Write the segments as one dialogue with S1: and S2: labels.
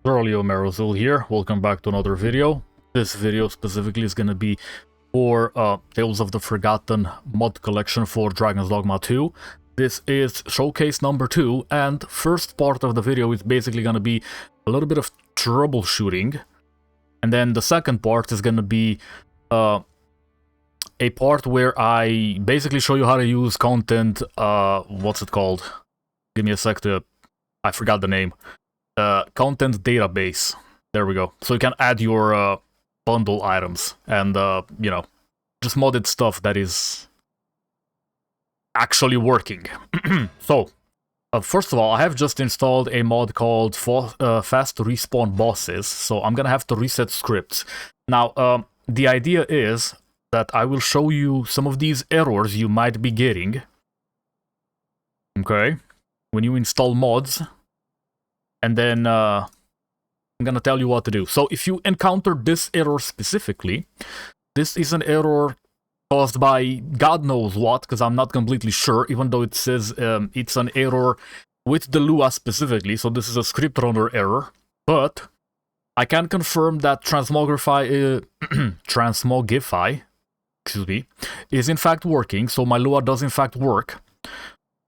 S1: Merozil here. Welcome back to another video. This video specifically is going to be for Tales of the Forgotten mod collection for Dragon's Dogma 2. This is showcase number 2, and first part of the video is basically going to be a little bit of troubleshooting. And then the second part is going to be a part where I basically show you how to use content, what's it called? Give me a sec to, I forgot the name. Content database. There we go. So you can add your bundle items and, you know, just modded stuff that is actually working. So, first of all, I have just installed a mod called Fast Respawn Bosses, so I'm gonna have to reset scripts. Now, the idea is that I will show you some of these errors you might be getting, okay, when you install mods. And then I'm gonna tell you what to do. So if you encounter this error specifically, this is an error caused by God knows what, because I'm not completely sure, even though it says it's an error with the Lua specifically, so this is a script runner error. But I can confirm that Transmogify, excuse me, is in fact working, so my Lua does in fact work.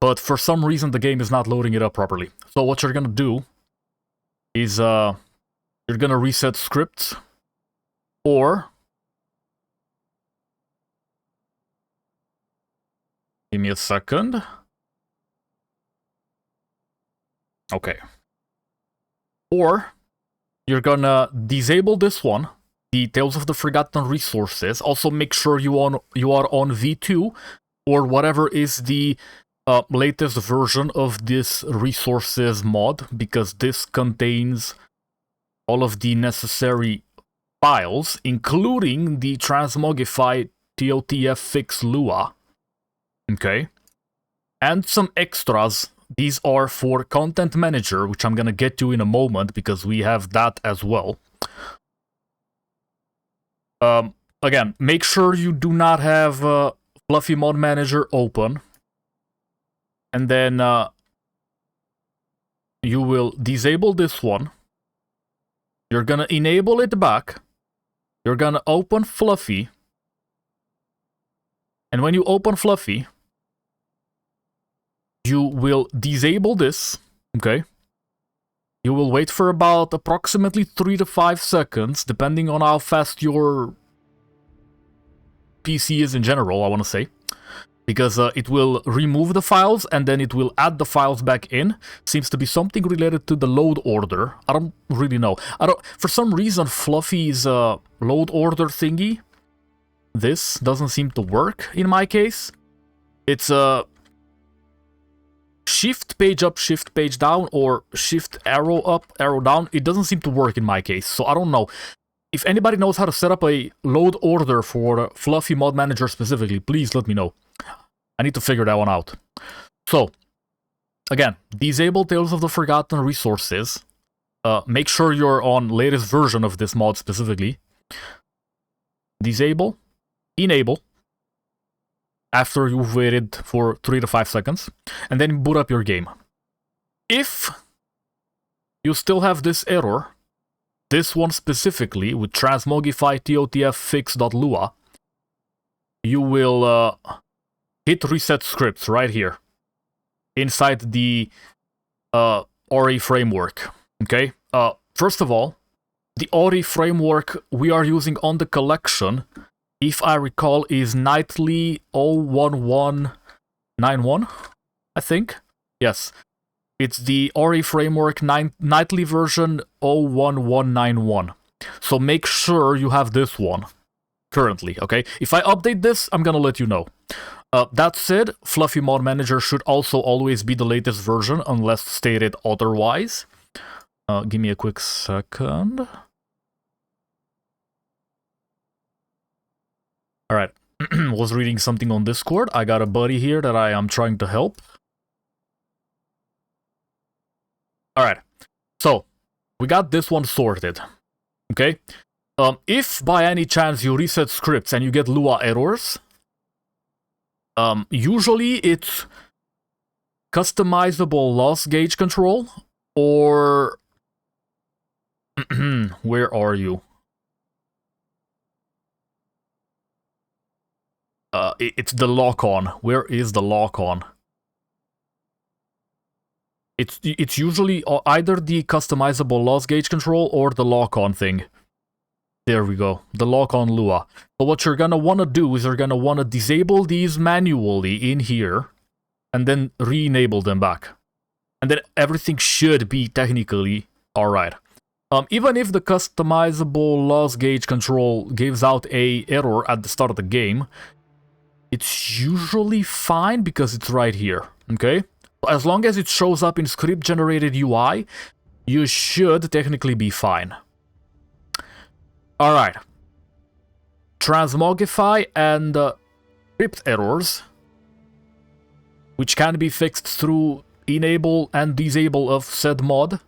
S1: But for some reason the game is not loading it up properly. So what you're gonna do is you're gonna reset scripts, or give me a second. Okay. Or you're gonna disable this one, the Tales of the Forgotten Resources. Also make sure you are on V2 or whatever is the latest version of this resources mod, because this contains all of the necessary files, including the Transmogify TOTF fix Lua. Okay. And some extras. These are for Content Manager, which I'm gonna get to in a moment, because we have that as well. Again, make sure you do not have Fluffy Mod Manager open. And then you will disable this one. You're gonna enable it back. You're gonna open Fluffy. And when you open Fluffy, you will disable this, okay? You will wait for about approximately 3 to 5 seconds, depending on how fast your PC is in general, I want to say. Because it will remove the files and then it will add the files back in. Seems to be something related to the load order. I don't really know. For some reason, Fluffy's load order thingy, this doesn't seem to work in my case. It's shift page up, shift page down, or shift arrow up, arrow down. It doesn't seem to work in my case, so I don't know. If anybody knows how to set up a load order for Fluffy Mod Manager specifically, please let me know. I need to figure that one out. So, again, disable Tales of the Forgotten Resources. Make sure you're on latest version of this mod specifically. Disable. Enable. After you've waited for 3 to 5 seconds. And then boot up your game. If you still have this error, this one specifically, with Transmogify TOTF fix.lua, you will hit reset scripts right here inside the REFramework. Okay? First of all, the REFramework we are using on the collection, if I recall, is Nightly 01191, I think. Yes. It's the REFramework Nightly version 01191. So make sure you have this one currently, okay? If I update this, I'm gonna let you know. That said, Fluffy Mod Manager should also always be the latest version, unless stated otherwise. Give me a quick second. Alright, was reading something on Discord. I got a buddy here that I am trying to help. Alright, so, we got this one sorted, okay? If by any chance you reset scripts and you get Lua errors, usually it's customizable loss gauge control, or Where are you? It's the lock-on. Where is the lock-on? It's usually either the customizable loss gauge control or the lock-on thing. There we go, the lock-on Lua. So what you're gonna want to do is you're gonna want to disable these manually in here, and then re-enable them back. And then everything should be technically alright. Even if the customizable loss gauge control gives out a error at the start of the game, it's usually fine because it's right here, okay? As long as it shows up in script-generated UI, you should technically be fine. Alright. Transmogify and script errors, which can be fixed through enable and disable of said mod,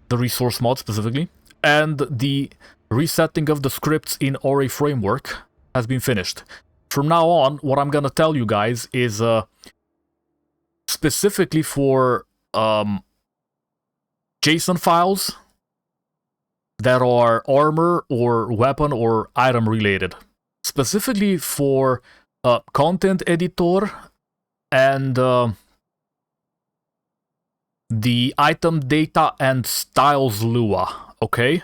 S1: the resource mod specifically, and the resetting of the scripts in REFramework has been finished. From now on, what I'm gonna tell you guys is specifically for JSON files that are armor or weapon or item related. Specifically for content editor and the item data and styles Lua, okay?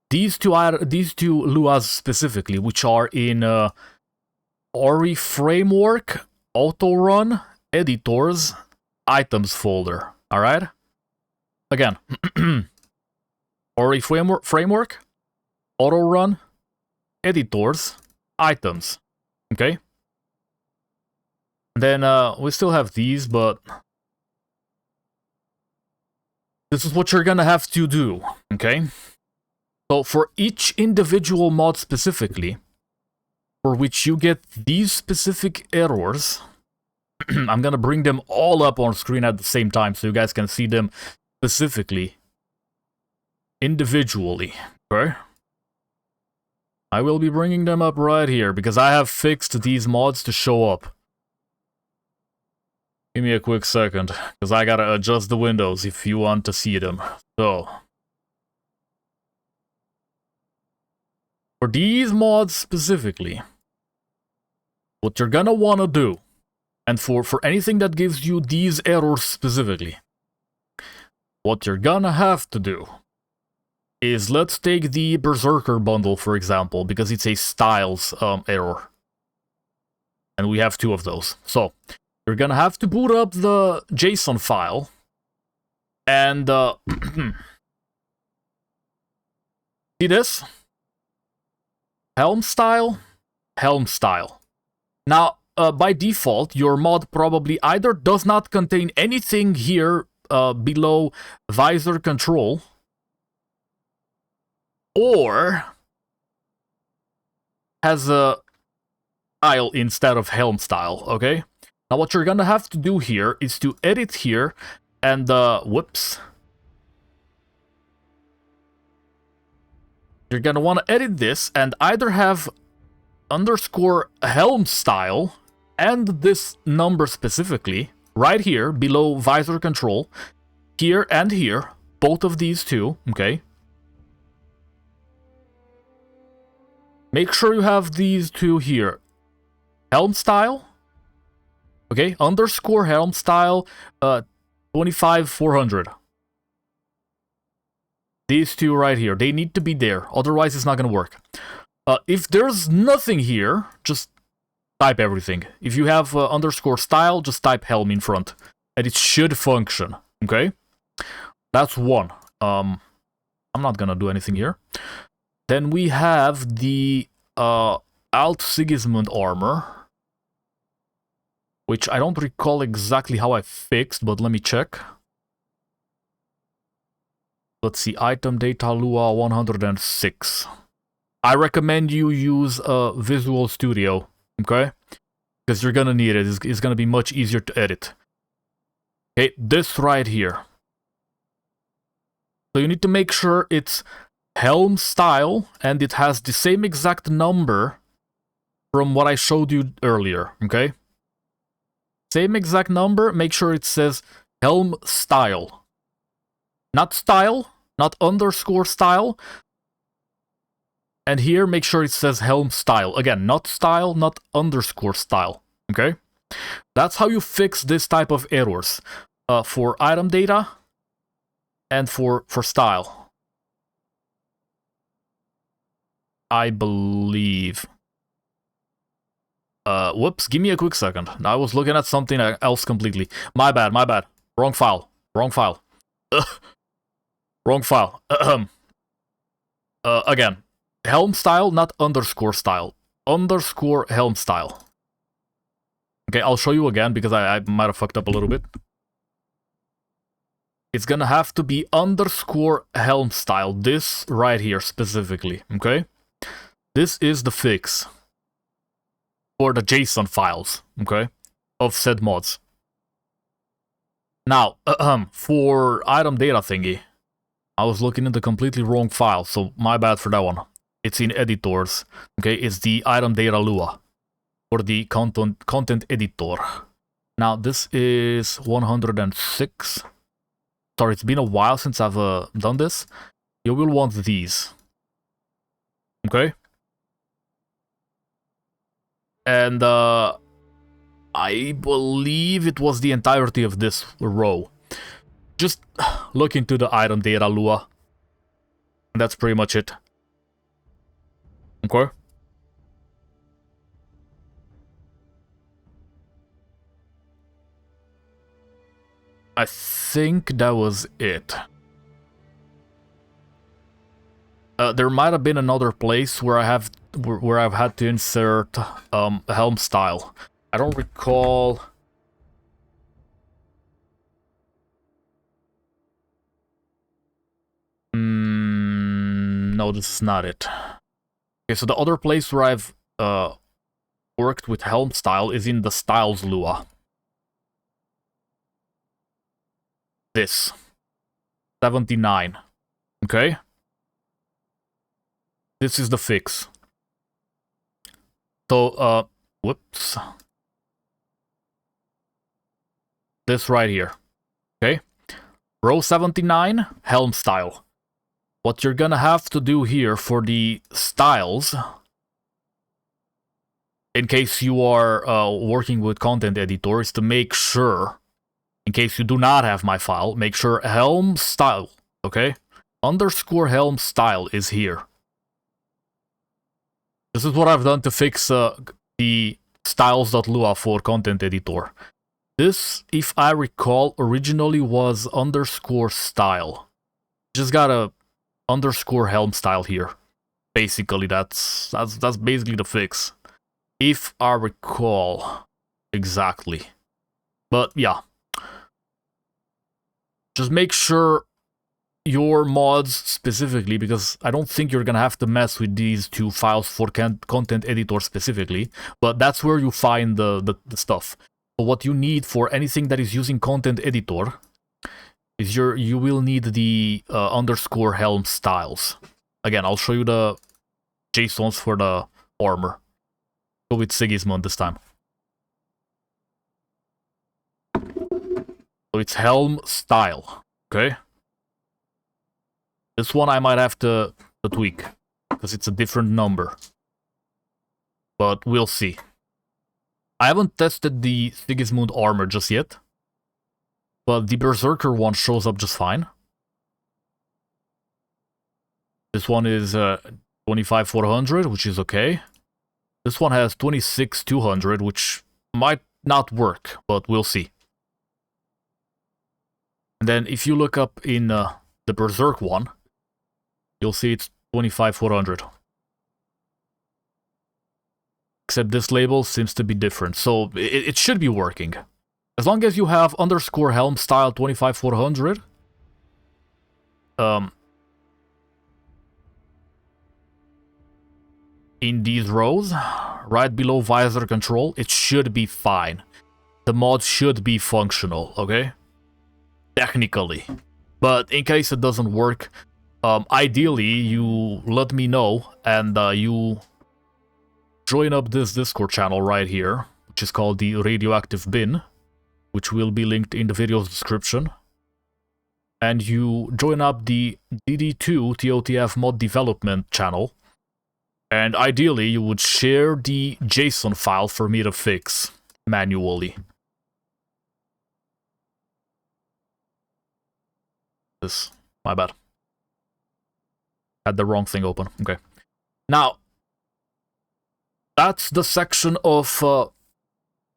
S1: These two Luas specifically, which are in REFramework, autorun, editors, items folder, alright? Again, REFramework, autorun, editors, items, okay? Then we still have these, but this is what you're gonna have to do, okay? So for each individual mod specifically, for which you get these specific errors, I'm gonna bring them all up on screen at the same time so you guys can see them specifically, individually, okay? I will be bringing them up right here because I have fixed these mods to show up. Give me a quick second, because I gotta adjust the windows if you want to see them. So, for these mods specifically, what you're gonna want to do, and for anything that gives you these errors specifically, what you're gonna have to do is, let's take the Berserker bundle for example, because it's a styles error. And we have two of those. So, you're gonna have to boot up the JSON file and see this? Helm style, helm style. Now, by default, your mod probably either does not contain anything here below visor control, or has a style instead of helm style, okay? Now what you're gonna have to do here is to edit here and, whoops. You're gonna want to edit this and either have underscore helm style and this number specifically, right here below visor control, here and here, both of these two, okay? Make sure you have these two here. Helm style. Okay, underscore helm style 25400. These two right here, they need to be there, otherwise it's not gonna work. If there's nothing here, just type everything. If you have underscore style, just type helm in front, and it should function, okay? That's one. I'm not gonna do anything here. Then we have the Alt Sigismund armor, which I don't recall exactly how I fixed, but let me check. Let's see, item data Lua 106. I recommend you use Visual Studio, okay? Because you're gonna need it. It's gonna be much easier to edit. Okay, this right here. So you need to make sure it's helm style and it has the same exact number from what I showed you earlier, okay? Same exact number, make sure it says helm style. Not style, not underscore style, And here, make sure it says Helm style. Again, not style, not underscore style. Okay? That's how you fix this type of errors. For item data and for style. I believe. Whoops, give me a quick second. I was looking at something else completely. My bad, my bad. Wrong file. Wrong file. Wrong file. Again, Helm style, not underscore style. Underscore Helm style. Okay, I'll show you again because I might have fucked up a little bit. It's gonna have to be underscore Helm style. This right here specifically, okay? This is the fix for the JSON files, okay? Of said mods. Now, for item data thingy, I was looking in the completely wrong file, so my bad for that one. It's in editors, okay? It's the item data Lua for the content editor. Now, this is 106. Sorry, it's been a while since I've done this. You will want these. Okay? And I believe it was the entirety of this row. Just look into the item data Lua. That's pretty much it. Okay? I think that was it. There might have been another place where I've had to insert Helm style. I don't recall. No, this is not it. Okay, so the other place where I've worked with Helm style is in the styles Lua. This 79. Okay, this is the fix. So whoops, this right here. Okay, row 79, Helm style. What you're gonna have to do here for the styles, in case you are working with content editor, is to make sure, in case you do not have my file, make sure Helm style, okay? Underscore Helm style is here. This is what I've done to fix the styles.lua for content editor. This, if I recall, originally was underscore style. Just got a underscore Helm style here. Basically, that's basically the fix, if I recall exactly. But yeah. Just make sure your mods specifically, because I don't think you're gonna have to mess with these two files for content editor specifically, but that's where you find the stuff. So what you need for anything that is using content editor is you will need the underscore Helm styles. Again, I'll show you the JSONs for the armor. Go with Sigismund this time. So it's Helm style, okay? This one I might have to tweak, because it's a different number. But we'll see. I haven't tested the Sigismund armor just yet, but the Berserker one shows up just fine. This one is 25,400, which is okay. This one has 26,200, which might not work, but we'll see. And then if you look up in the Berserk one, you'll see it's 25,400. Except this label seems to be different, so it should be working. As long as you have underscore Helm style 25,400, in these rows, right below visor control, it should be fine. The mod should be functional, okay? Technically. But in case it doesn't work, ideally you let me know and you join up this Discord channel right here, which is called the Radioactive Bin, which will be linked in the video's description. And you join up the DD2 TOTF mod development channel, And ideally, you would share the JSON file for me to fix manually. This, my bad. Had the wrong thing open. Okay. Now, that's the section of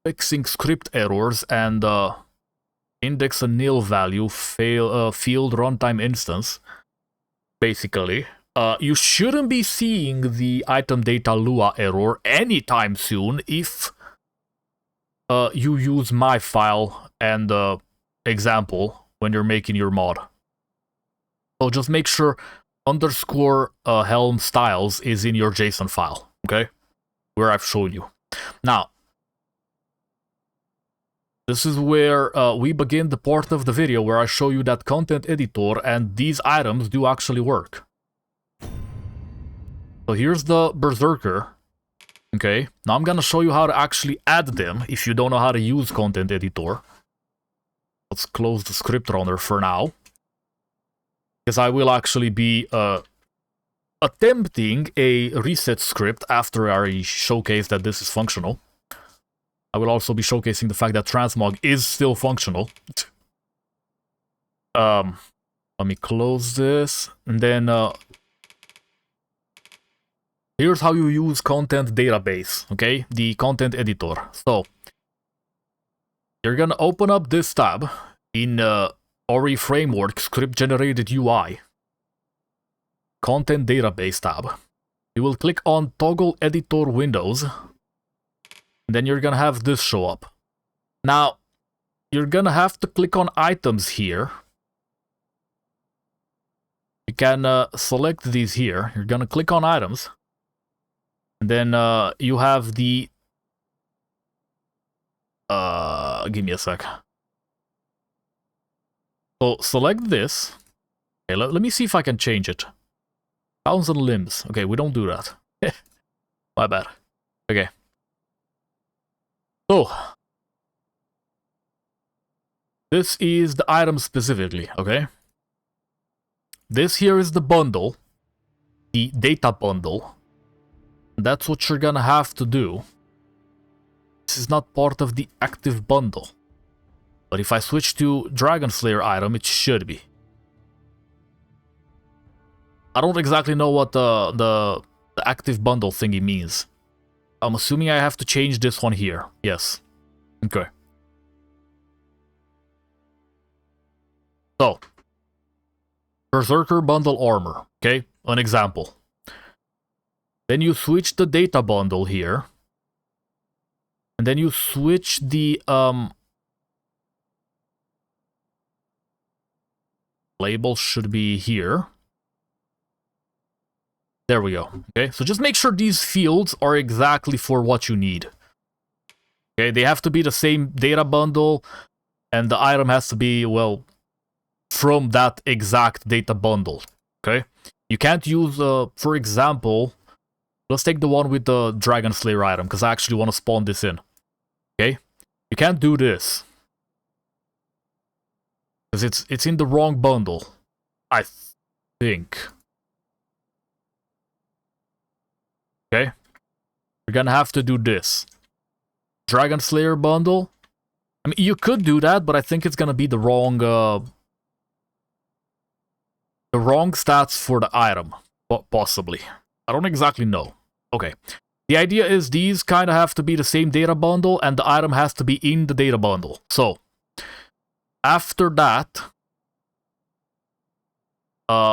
S1: fixing script errors and index a nil value field runtime instance. Basically, you shouldn't be seeing the item data Lua error anytime soon if you use my file and example when you're making your mod. So just make sure underscore helm styles is in your JSON file, okay? Where I've shown you. Now, this is where we begin the part of the video where I show you that content editor and these items do actually work. So here's the Berserker. Okay, now I'm gonna show you how to actually add them if you don't know how to use content editor. Let's close the script runner for now, because I will actually be attempting a reset script after I showcase that this is functional. I will also be showcasing the fact that Transmog is still functional. Let me close this, and then here's how you use content database, okay? The content editor. So, you're gonna open up this tab in REFramework script generated UI. Content database tab. You will click on toggle editor windows. And then you're gonna have this show up. Now, you're gonna have to click on items here. You can select these here. You're gonna click on items. And then you have the... give me a sec. So select this. Okay, let me see if I can change it. 1,000 limbs. Okay, we don't do that. My bad. Okay. So, this is the item specifically, okay? This here is the bundle, the data bundle. That's what you're gonna have to do. This is not part of the active bundle. But if I switch to Dragon Slayer item, it should be. I don't exactly know what the active bundle thingy means. I'm assuming I have to change this one here. Yes. Okay. So, Berserker bundle armor. Okay, an example. Then you switch the data bundle here. And then you switch the label should be here. There we go. Okay, so just make sure these fields are exactly for what you need. Okay, they have to be the same data bundle, and the item has to be, well, from that exact data bundle. Okay, you can't use, for example, let's take the one with the Dragon Slayer item, because I actually want to spawn this in. Okay, you can't do this, because it's in the wrong bundle, I think. Okay, you're gonna have to do this. Dragon Slayer bundle. I mean, you could do that, but I think it's gonna be the wrong stats for the item, possibly. I don't exactly know. Okay, the idea is these kind of have to be the same data bundle, and the item has to be in the data bundle. So after that,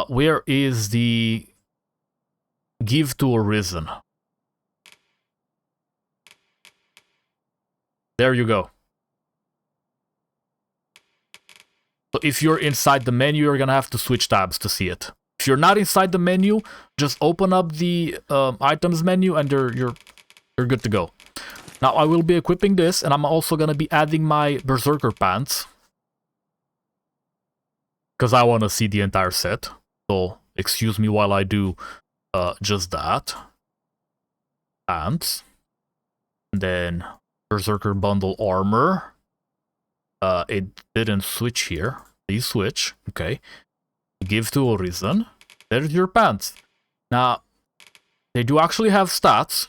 S1: where is the give to Arisen? There you go. So if you're inside the menu, you're gonna have to switch tabs to see it. If you're not inside the menu, just open up the items menu and you're good to go. Now I will be equipping this, and I'm also gonna be adding my Berserker pants, because I want to see the entire set. So excuse me while I do just that. Pants. And then Berserker bundle armor. It didn't switch here. Please switch. Okay. Give to Arisen. There's your pants. Now, they do actually have stats,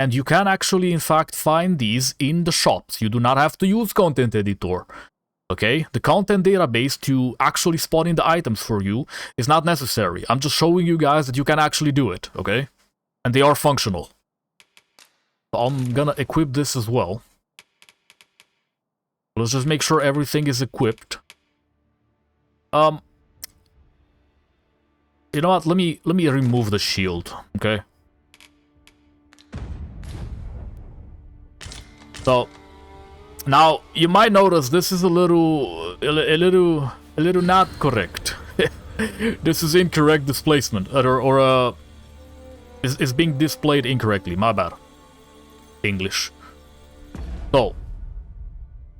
S1: and you can actually, in fact, find these in the shops. You do not have to use Content Editor. Okay? The content database to actually spot in the items for you is not necessary. I'm just showing you guys that you can actually do it, okay? And they are functional. So I'm gonna equip this as well. Let's just make sure everything is equipped. You know what? Let me remove the shield, okay? So now you might notice this is a little not correct. This is incorrect displacement, or is being displayed incorrectly. My bad. English. So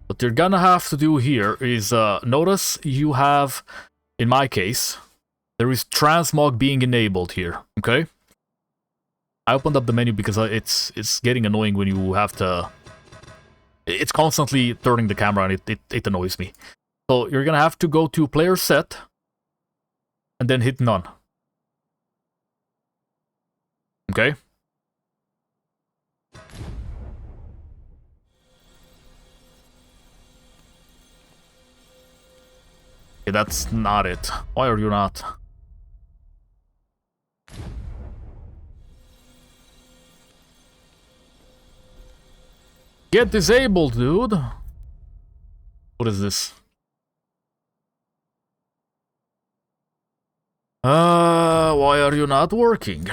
S1: what you're gonna have to do here is notice you have, in my case, there is Transmog being enabled here. Okay. I opened up the menu because it's getting annoying when you have to. It's constantly turning the camera and it annoys me. So you're gonna have to go to player set and then hit none. Okay? Okay, that's not it. Why are you not? Get disabled, dude. What is this? Why are you not working?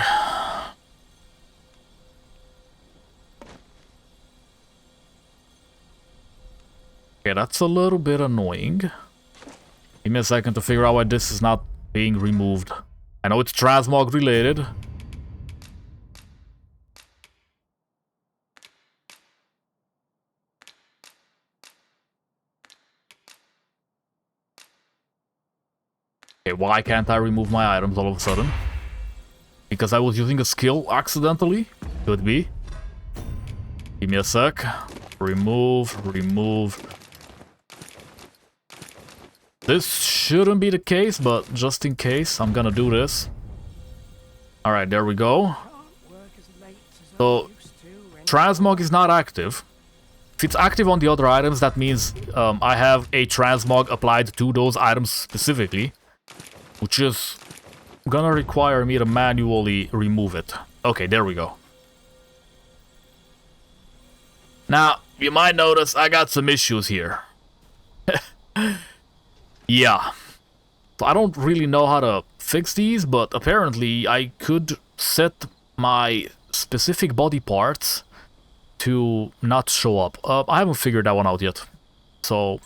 S1: Okay, that's a little bit annoying. Give me a second to figure out why this is not being removed. I know it's Transmog related. Okay, why can't I remove my items all of a sudden? Because I was using a skill accidentally? Could be. Give me a sec. Remove. This shouldn't be the case, but just in case, I'm gonna do this. Alright, there we go. So, Transmog is not active. If it's active on the other items, that means I have a Transmog applied to those items specifically, which is gonna require me to manually remove it. Okay, there we go. Now, you might notice I got some issues here. Yeah. So I don't really know how to fix these, but apparently I could set my specific body parts to not show up. I haven't figured that one out yet. So,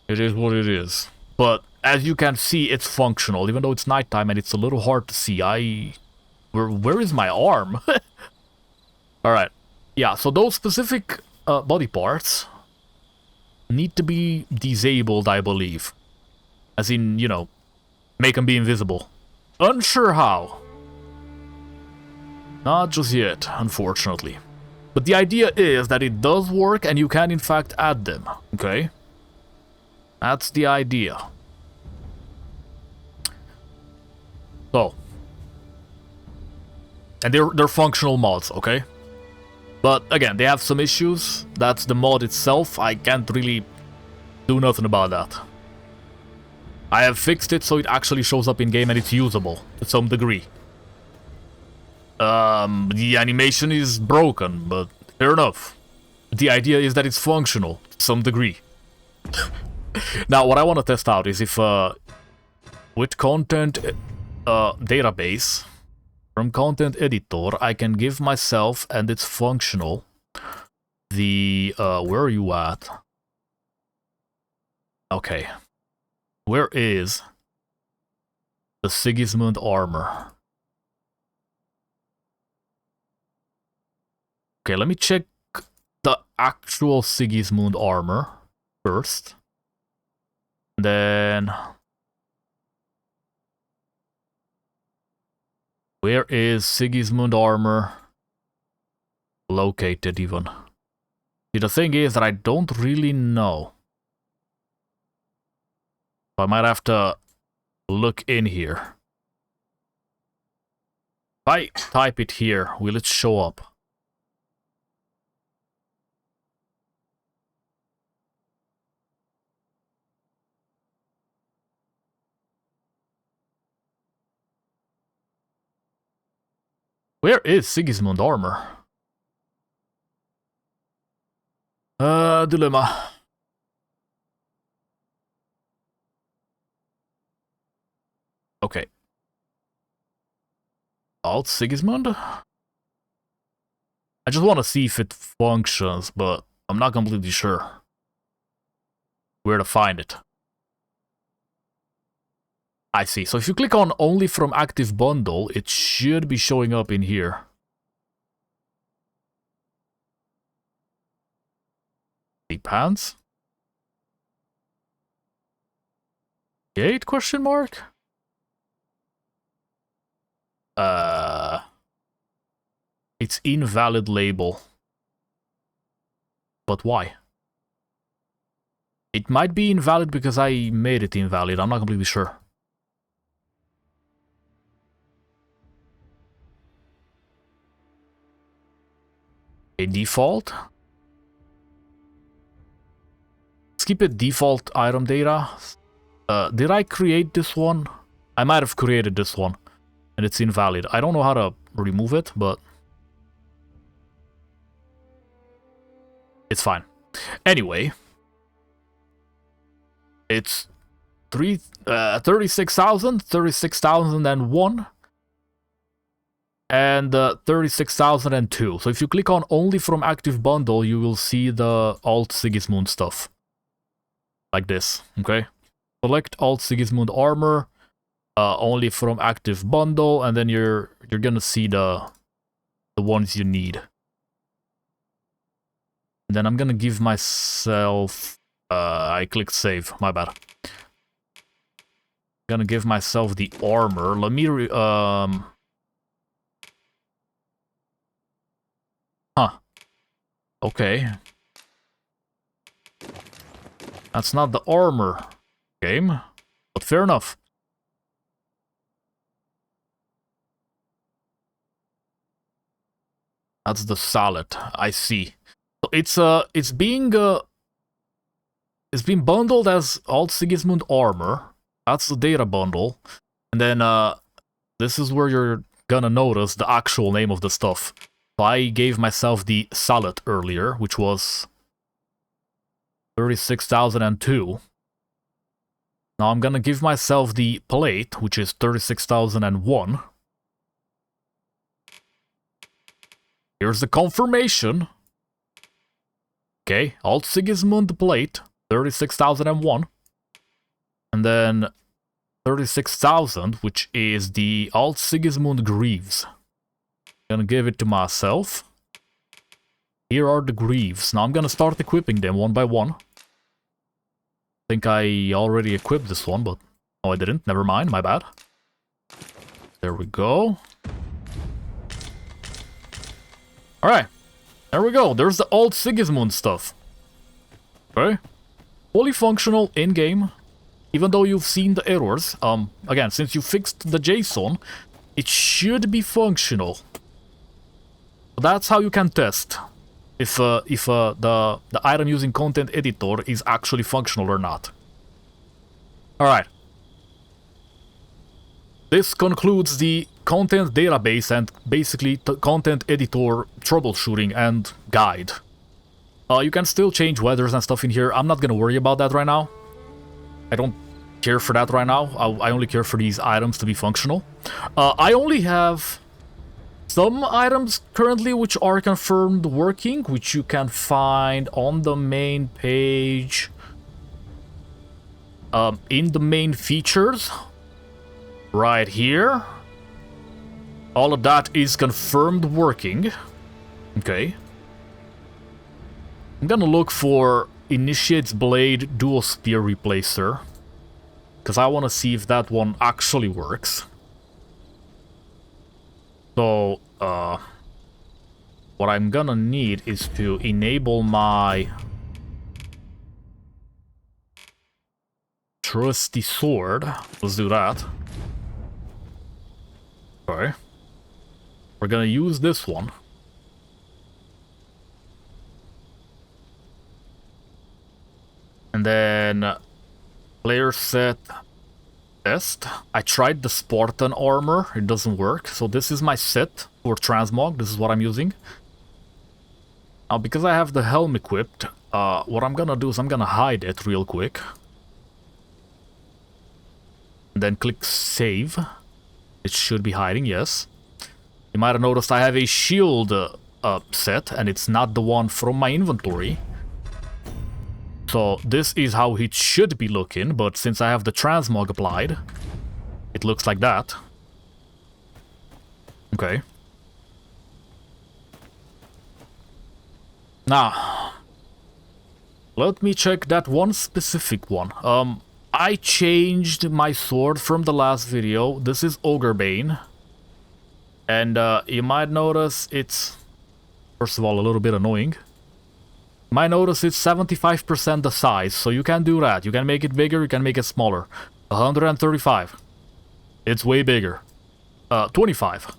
S1: it is what it is. But as you can see, it's functional, even though it's nighttime and it's a little hard to see. Where is my arm? Alright. Yeah, so those specific body parts need to be disabled, I believe. As in, you know, make them be invisible. Unsure how. Not just yet, unfortunately. But the idea is that it does work and you can in fact add them, okay? That's the idea. So. And they're functional mods, okay? But again, they have some issues. That's the mod itself. I can't really do nothing about that. I have fixed it so it actually shows up in game and it's usable to some degree. The animation is broken, but fair enough. The idea is that it's functional to some degree. Now, what I want to test out is if with content database from content editor, I can give myself, and it's functional, the where are you at? Okay. Where is the Sigismund armor? Okay, let me check the actual Sigismund armor first. Then where is Sigismund armor located even? See, the thing is that I don't really know. I might have to look in here. If I type it here, will it show up? Where is Sigismund armor? Dilemma. Okay. Alt Sigismund? I just want to see if it functions, but I'm not completely sure where to find it. I see. So if you click on only from active bundle, it should be showing up in here. Pants? Gate question mark? It's invalid label. But why? It might be invalid because I made it invalid. I'm not completely sure. A default? Skip it default item data. Did I create this one? I might have created this one. And it's invalid. I don't know how to remove it, but it's fine. Anyway, it's 36,000, 36,001, and 36,002. So if you click on only from active bundle, you will see the Alt Sigismund stuff. Like this, okay? Select Alt Sigismund armor. Only from active bundle, and then you're gonna see the ones you need. And then I'm gonna give myself I clicked save, my bad. Gonna give myself the armor. Let me okay. That's not the armor game, but fair enough. That's the salad. I see. So it's being bundled as Alt Sigismund armor. That's the data bundle, and then this is where you're gonna notice the actual name of the stuff. So I gave myself the salad earlier, which was 36,002. Now I'm gonna give myself the plate, which is 36,001. Here's the confirmation. Okay, Alt Sigismund plate, 36,001. And then 36,000, which is the Alt Sigismund greaves. Gonna give it to myself. Here are the greaves. Now I'm gonna start equipping them one by one. I think I already equipped this one, but no, I didn't. Never mind, my bad. There we go. Alright, there we go. There's the Alt Sigismund stuff. Okay. Fully functional in-game. Even though you've seen the errors. Again, since you fixed the JSON, it should be functional. That's how you can test if the item using content editor is actually functional or not. Alright. This concludes the content database and basically content editor troubleshooting and guide. You can still change weathers and stuff in here. I'm not gonna worry about that right now. I don't care for that right now. I only care for these items to be functional. I only have some items currently which are confirmed working, which you can find on the main page. In the main features. Right here. All of that is confirmed working. Okay. I'm gonna look for Initiate's Blade Dual Spear Replacer. Because I want to see if that one actually works. So, what I'm gonna need is to enable my trusty sword. Let's do that. Okay. We're gonna use this one. And then player set test. I tried the Spartan armor, it doesn't work. So this is my set for Transmog, this is what I'm using. Now because I have the helm equipped, what I'm gonna do is I'm gonna hide it real quick. And then click save. It should be hiding, yes. You might have noticed I have a shield set, and it's not the one from my inventory. So this is how it should be looking, but since I have the transmog applied, it looks like that. Okay. Now, let me check that one specific one. I changed my sword from the last video. This is Ogrebane. And you might notice it's, first of all, a little bit annoying. You might notice it's 75% the size, so you can do that. You can make it bigger, you can make it smaller. 135. It's way bigger. 25.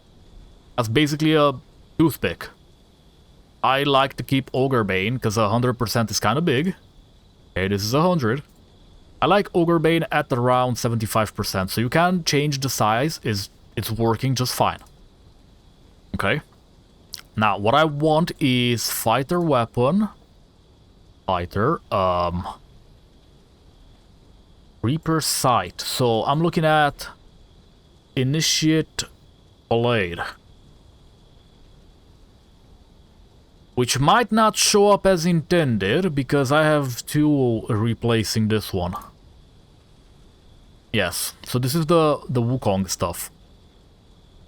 S1: That's basically a toothpick. I like to keep Ogrebane, because 100% is kind of big. Okay, this is 100. I like Ogrebane at around 75%, so you can change the size, it's working just fine. Okay. Now, what I want is fighter weapon. Fighter, Reaper sight. So I'm looking at initiate blade, which might not show up as intended because I have two replacing this one. Yes, so this is the Wukong stuff.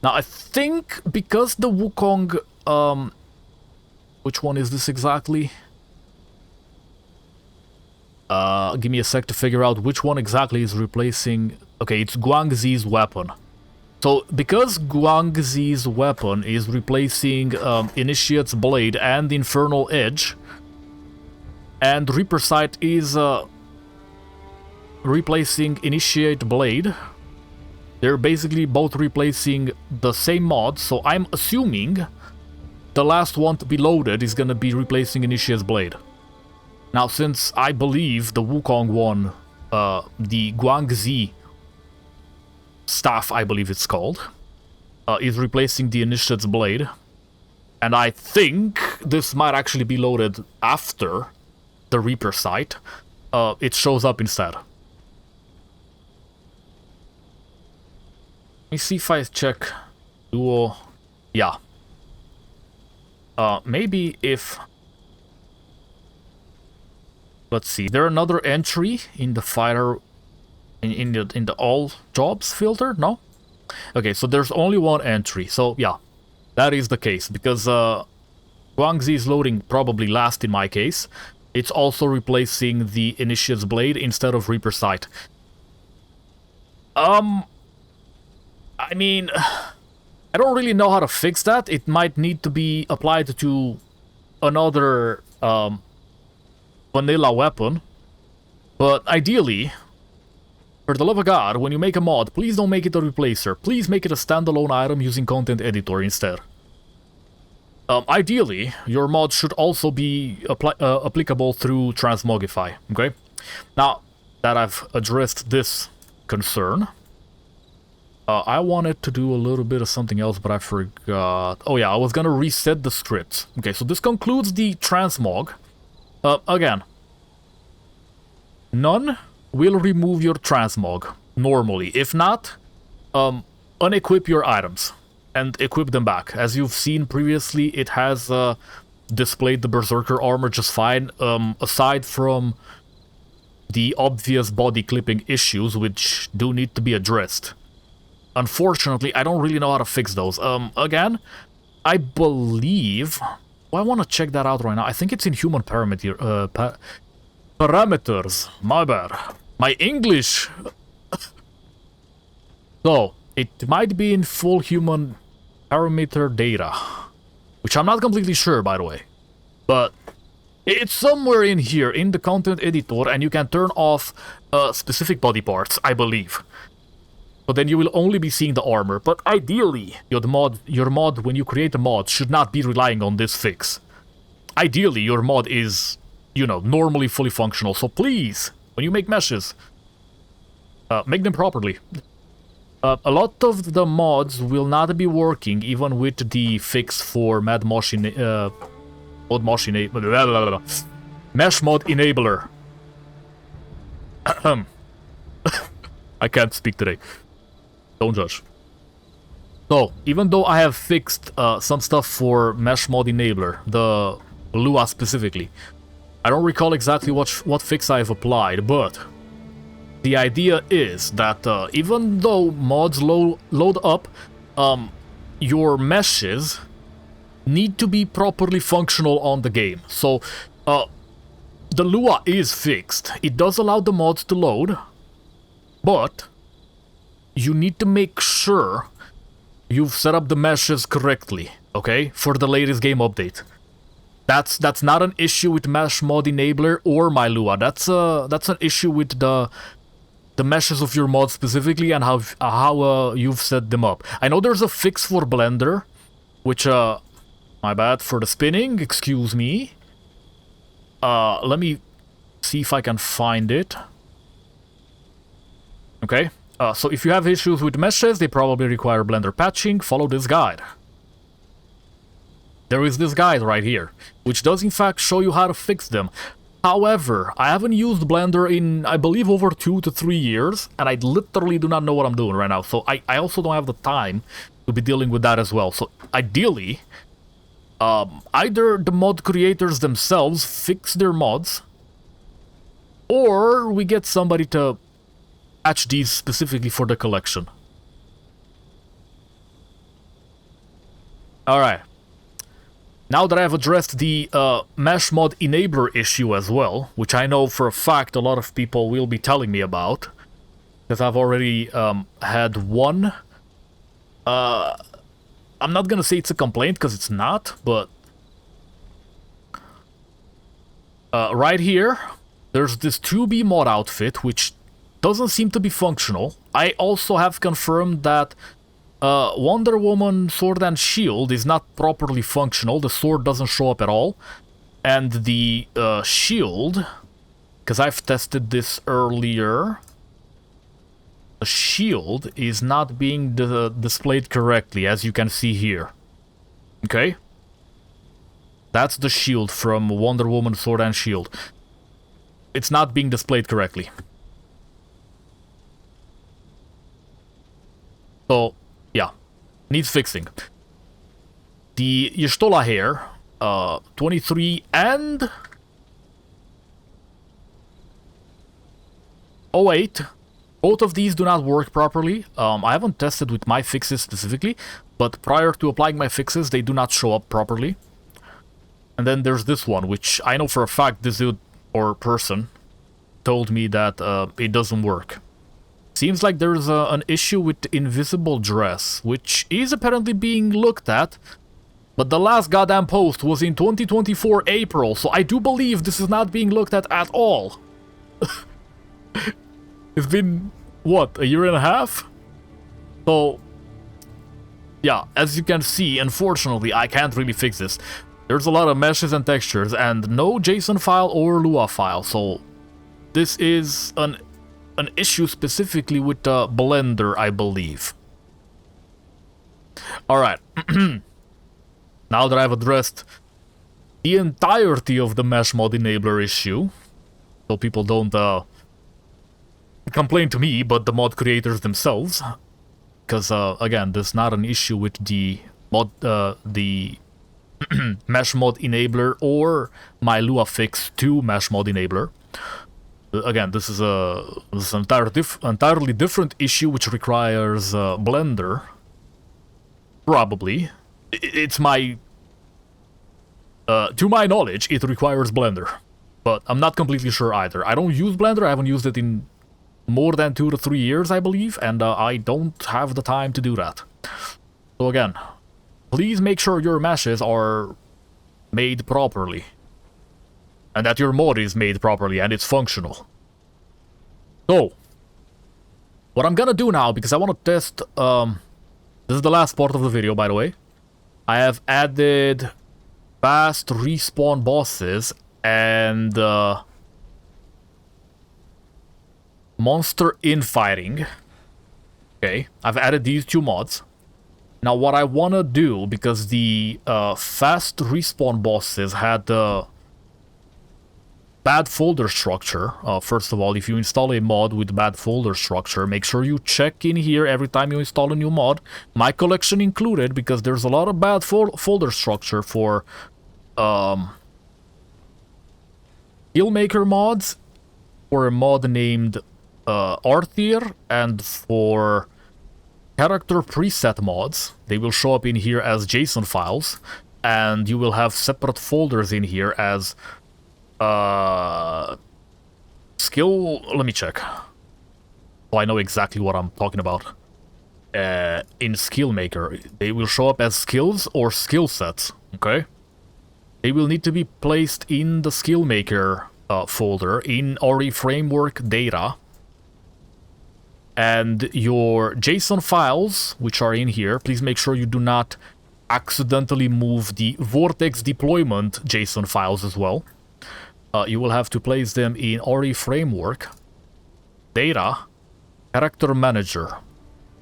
S1: Now I think because the Wukong, which one is this exactly? Give me a sec to figure out which one exactly is replacing... Okay, it's Guangxi's weapon. So, because Guangxi's weapon is replacing Initiate's Blade and Infernal Edge, and Reaper Sight is replacing Initiate Blade, they're basically both replacing the same mod, so I'm assuming the last one to be loaded is gonna be replacing Initiate's Blade. Now, since I believe the Wukong one, the Guangxi staff, I believe it's called, is replacing the Initiate's Blade, and I think this might actually be loaded after the Reaper Sight, it shows up instead. Let me see if I check duo. Yeah. Maybe if... Let's see, is there another entry in the fighter, in the all jobs filter? No? Okay, so there's only one entry, so yeah, that is the case, because Guangxi is loading probably last in my case. It's also replacing the Initiate's Blade instead of Reaper Sight. I mean, I don't really know how to fix that. It might need to be applied to another vanilla weapon, but ideally, for the love of God, when you make a mod, please don't make it a replacer. Please make it a standalone item using Content Editor instead. Ideally, your mod should also be applicable through Transmogify, okay? Now that I've addressed this concern, I wanted to do a little bit of something else, but I forgot. Oh yeah, I was gonna reset the script. Okay, so this concludes the Transmog. Again, none will remove your Transmog, normally. If not, unequip your items and equip them back. As you've seen previously, it has displayed the Berserker armor just fine, aside from the obvious body clipping issues, which do need to be addressed. Unfortunately, I don't really know how to fix those. Again, I believe... Well, I want to check that out right now. I think it's in human parameters. My bad. My English. So, it might be in full human parameter data, which I'm not completely sure, by the way. But it's somewhere in here, in the content editor, and you can turn off specific body parts, I believe. So then you will only be seeing the armor. But ideally, your mod, when you create a mod, should not be relying on this fix. Ideally, your mod is, you know, normally fully functional. So please, when you make meshes, make them properly. A lot of the mods will not be working even with the fix for Mesh Mod Enabler. I can't speak today. Don't judge. So, even though I have fixed some stuff for Mesh Mod Enabler, the Lua specifically, I don't recall exactly what fix I have applied, but the idea is that even though mods load up, your meshes need to be properly functional on the game. So, the Lua is fixed. It does allow the mods to load, but you need to make sure you've set up the meshes correctly, okay? For the latest game update. That's not an issue with Mesh Mod Enabler or my Lua. That's an issue with the meshes of your mod specifically and how you've set them up. I know there's a fix for Blender, which my bad for the spinning, excuse me. Let me see if I can find it. Okay, so if you have issues with meshes, they probably require Blender patching. Follow this guide. There is this guide right here, which does in fact show you how to fix them. However, I haven't used Blender in, I believe, over 2 to 3 years, and I literally do not know what I'm doing right now. So I also don't have the time to be dealing with that as well. So ideally, either the mod creators themselves fix their mods, or we get somebody to patch these specifically for the collection. Alright. Now that I've addressed the Mesh Mod Enabler issue as well, which I know for a fact a lot of people will be telling me about, because I've already had one. I'm not gonna say it's a complaint, because it's not, but right here, there's this 2B mod outfit, which doesn't seem to be functional. I also have confirmed that Wonder Woman Sword and Shield is not properly functional. The sword doesn't show up at all. And the shield, because I've tested this earlier, the shield is not being displayed correctly, as you can see here. Okay? That's the shield from Wonder Woman Sword and Shield. It's not being displayed correctly. So, yeah, needs fixing. The Y'shtola hair, 23 and 08, both of these do not work properly. I haven't tested with my fixes specifically, but prior to applying my fixes, they do not show up properly. And then there's this one, which I know for a fact this dude or person told me that it doesn't work. Seems like there's an issue with invisible dress, which is apparently being looked at, but the last goddamn post was in 2024 April, so I do believe this is not being looked at all. It's been, what, a year and a half? So, yeah, as you can see, unfortunately, I can't really fix this. There's a lot of meshes and textures, and no JSON file or Lua file, so this is an issue specifically with Blender, I believe. Alright. Now that I've addressed the entirety of the Mesh Mod Enabler issue, so people don't complain to me, but the mod creators themselves, because again, there's not an issue with the mod, the Mesh Mod Enabler or my Lua fix to Mesh Mod Enabler. Again, this is an entirely different issue which requires Blender. Probably. It's my... to my knowledge, it requires Blender. But I'm not completely sure either. I don't use Blender, I haven't used it in more than 2 to 3 years, I believe, and I don't have the time to do that. So again, please make sure your meshes are made properly. And that your mod is made properly and it's functional. So, What I'm gonna do now, because I want to test, this is the last part of the video, by the way. I have added fast respawn bosses and Monster Infighting. Okay, I've added these two mods. Now what I want to do, because the fast respawn bosses had bad folder structure. First of all, if you install a mod with bad folder structure, make sure you check in here every time you install a new mod. My collection included, because there's a lot of bad folder structure for Skillmaker mods, for a mod named Arthur, and for character preset mods. They will show up in here as JSON files, and you will have separate folders in here as let me check. Oh, I know exactly what I'm talking about. In Skillmaker, they will show up as skills or skill sets, okay? They will need to be placed in the Skillmaker folder in REFramework data. And your JSON files, which are in here, please make sure you do not accidentally move the Vortex deployment JSON files as well. You will have to place them in REFramework data, character manager.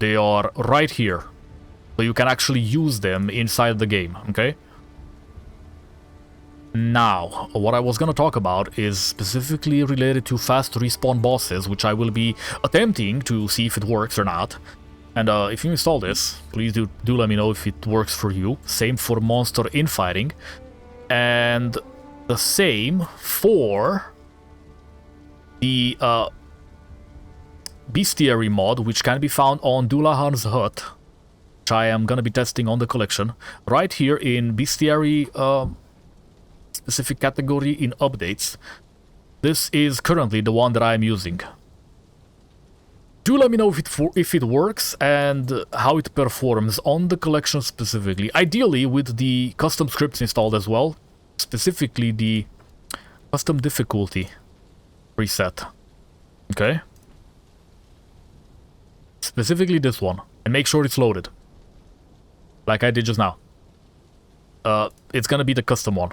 S1: They are right here, so you can actually use them inside the game, okay? Now, what I was gonna talk about is specifically related to fast respawn bosses, which I will be attempting to see if it works or not. And if you install this, please do let me know if it works for you. Same for Monster Infighting. And the same for the Bestiary mod, which can be found on Dullahan's Hut, which I am gonna be testing on the collection. Right here in Bestiary specific category in updates. This is currently the one that I'm using. Do let me know if it works and how it performs on the collection specifically. Ideally with the custom scripts installed as well. Specifically the custom difficulty preset. Okay? Specifically this one. And make sure it's loaded. Like I did just now. It's gonna be the custom one.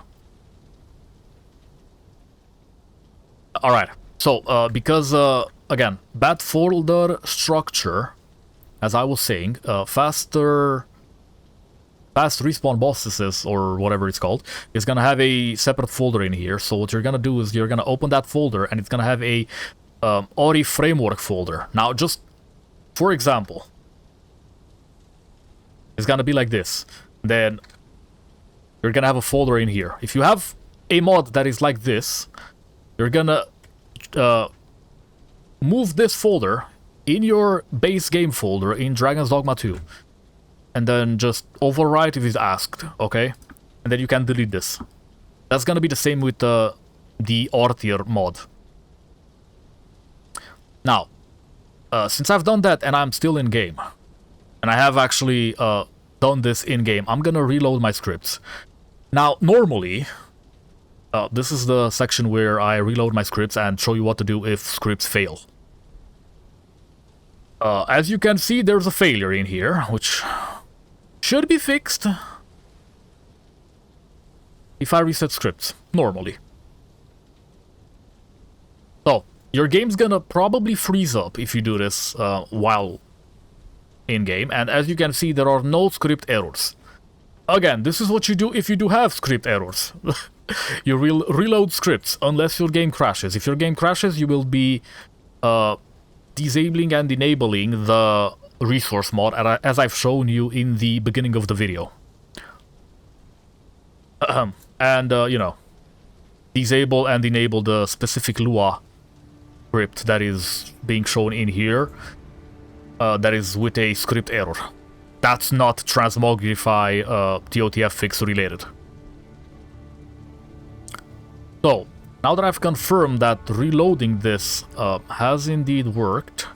S1: Alright, so because, again, bad folder structure, as I was saying, fast respawn bosses, or whatever it's called, is gonna have a separate folder in here. So what you're gonna do is you're gonna open that folder, and it's gonna have a REFramework folder. Now, just for example, it's gonna be like this. Then you're gonna have a folder in here. If you have a mod that is like this, you're gonna move this folder in your base game folder in Dragon's Dogma 2. And then just overwrite if it's asked, okay? And then you can delete this. That's gonna be the same with the Arthur mod. Now, since I've done that and I'm still in game, and I have actually done this in game, I'm gonna reload my scripts. Now, normally, this is the section where I reload my scripts and show you what to do if scripts fail. As you can see, there's a failure in here, which should be fixed if I reset scripts, normally. So, your game's gonna probably freeze up if you do this while in-game, and as you can see, there are no script errors. Again, this is what you do if you do have script errors. You will reload scripts unless your game crashes. If your game crashes, you will be disabling and enabling the resource mod, as I've shown you in the beginning of the video. And, you know, disable and enable the specific Lua script that is being shown in here, that is with a script error. That's not Transmogify TOTF fix related. So, now that I've confirmed that reloading this has indeed worked,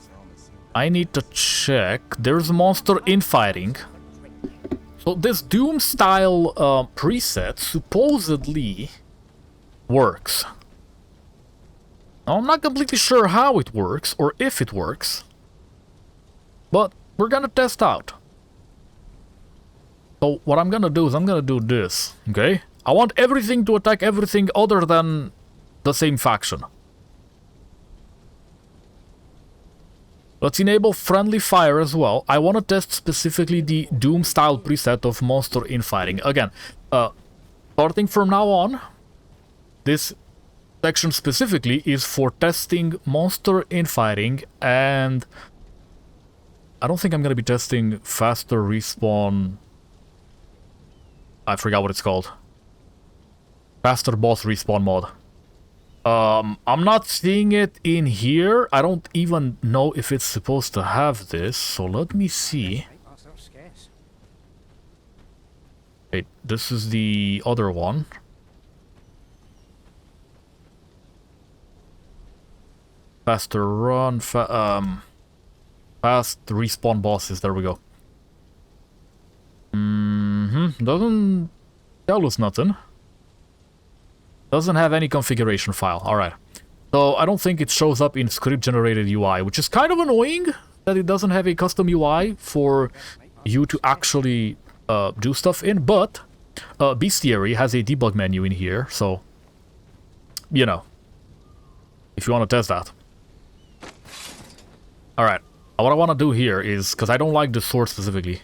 S1: I need to check. There's Monster Infighting. So this Doom style preset supposedly works. Now, I'm not completely sure how it works or if it works. but we're gonna test out. So what I'm gonna do is I'm gonna do this, okay? I want everything to attack everything other than the same faction. Let's enable friendly fire as well. I want to test specifically the Doom style preset of Monster Infighting. Again, starting from now on, this section specifically is for testing Monster Infighting, and I don't think I'm going to be testing faster respawn. I forgot what it's called. Faster boss respawn mod. I'm not seeing it in here. I don't even know if it's supposed to have this, so let me see. Wait, this is the other one. Faster run, fast respawn bosses, there we go. Doesn't tell us nothing. Doesn't have any configuration file. Alright. So I don't think it shows up in script generated UI, which is kind of annoying that it doesn't have a custom UI for you to actually do stuff in, but Bestiary has a debug menu in here, so you know, if you want to test that. Alright. What I want to do here is, because I don't like the sword specifically,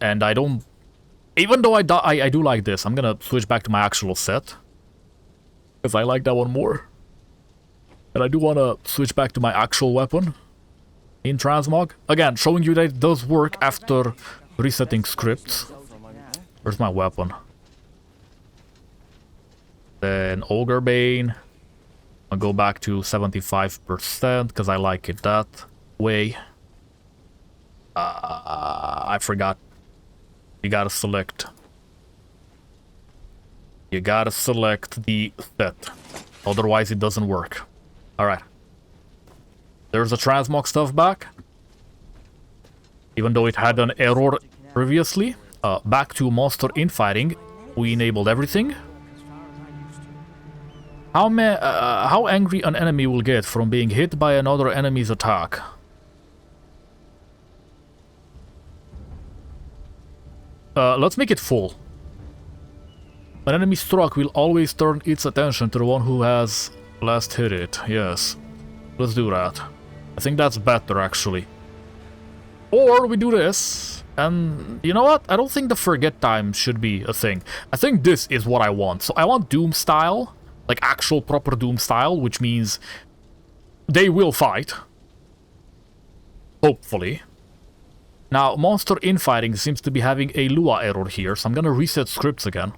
S1: and I don't, even though I do like this, I'm gonna switch back to my actual set, because I like that one more. And I do want to switch back to my actual weapon in Transmog. Again, showing you that it does work after resetting scripts. Where's my weapon? Then Ogre Bane. I'll go back to 75% because I like it that way. I forgot. You gotta select. You gotta select the set. Otherwise it doesn't work. Alright. There's the Transmog stuff back. Even though it had an error previously. Back to Monster Infighting. We enabled everything. How angry an enemy will get from being hit by another enemy's attack. Let's make it full. An enemy struck will always turn its attention to the one who has last hit it. Yes. Let's do that. I think that's better, actually. Or we do this, and you know what? I don't think the forget time should be a thing. I think this is what I want. So I want Doom style, like actual proper Doom style, which means they will fight. Hopefully. Now, Monster Infighting seems to be having a Lua error here, so I'm gonna reset scripts again.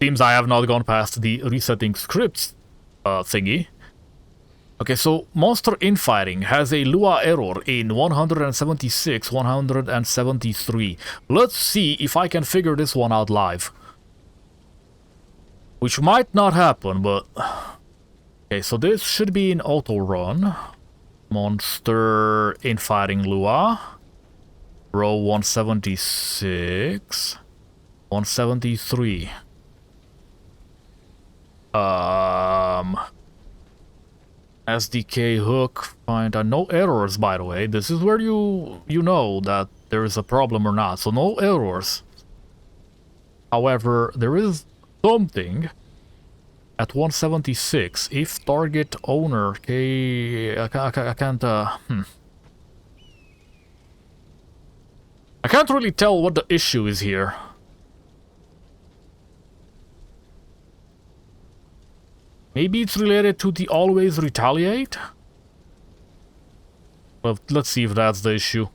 S1: Seems I have not gone past the resetting scripts thingy. Okay, so Monster Infighting has a Lua error in 176, 173. Let's see if I can figure this one out live. Which might not happen, but... Okay, so this should be in auto run. Monster Infighting Lua. Row 176. 173. SDK hook, find no errors, by the way. This is where you know that there is a problem or not. So no errors. However, there is something at 176. If target owner, okay, I can't I can't really tell what the issue is here. Maybe it's related to the always retaliate? Well, let's see if that's the issue.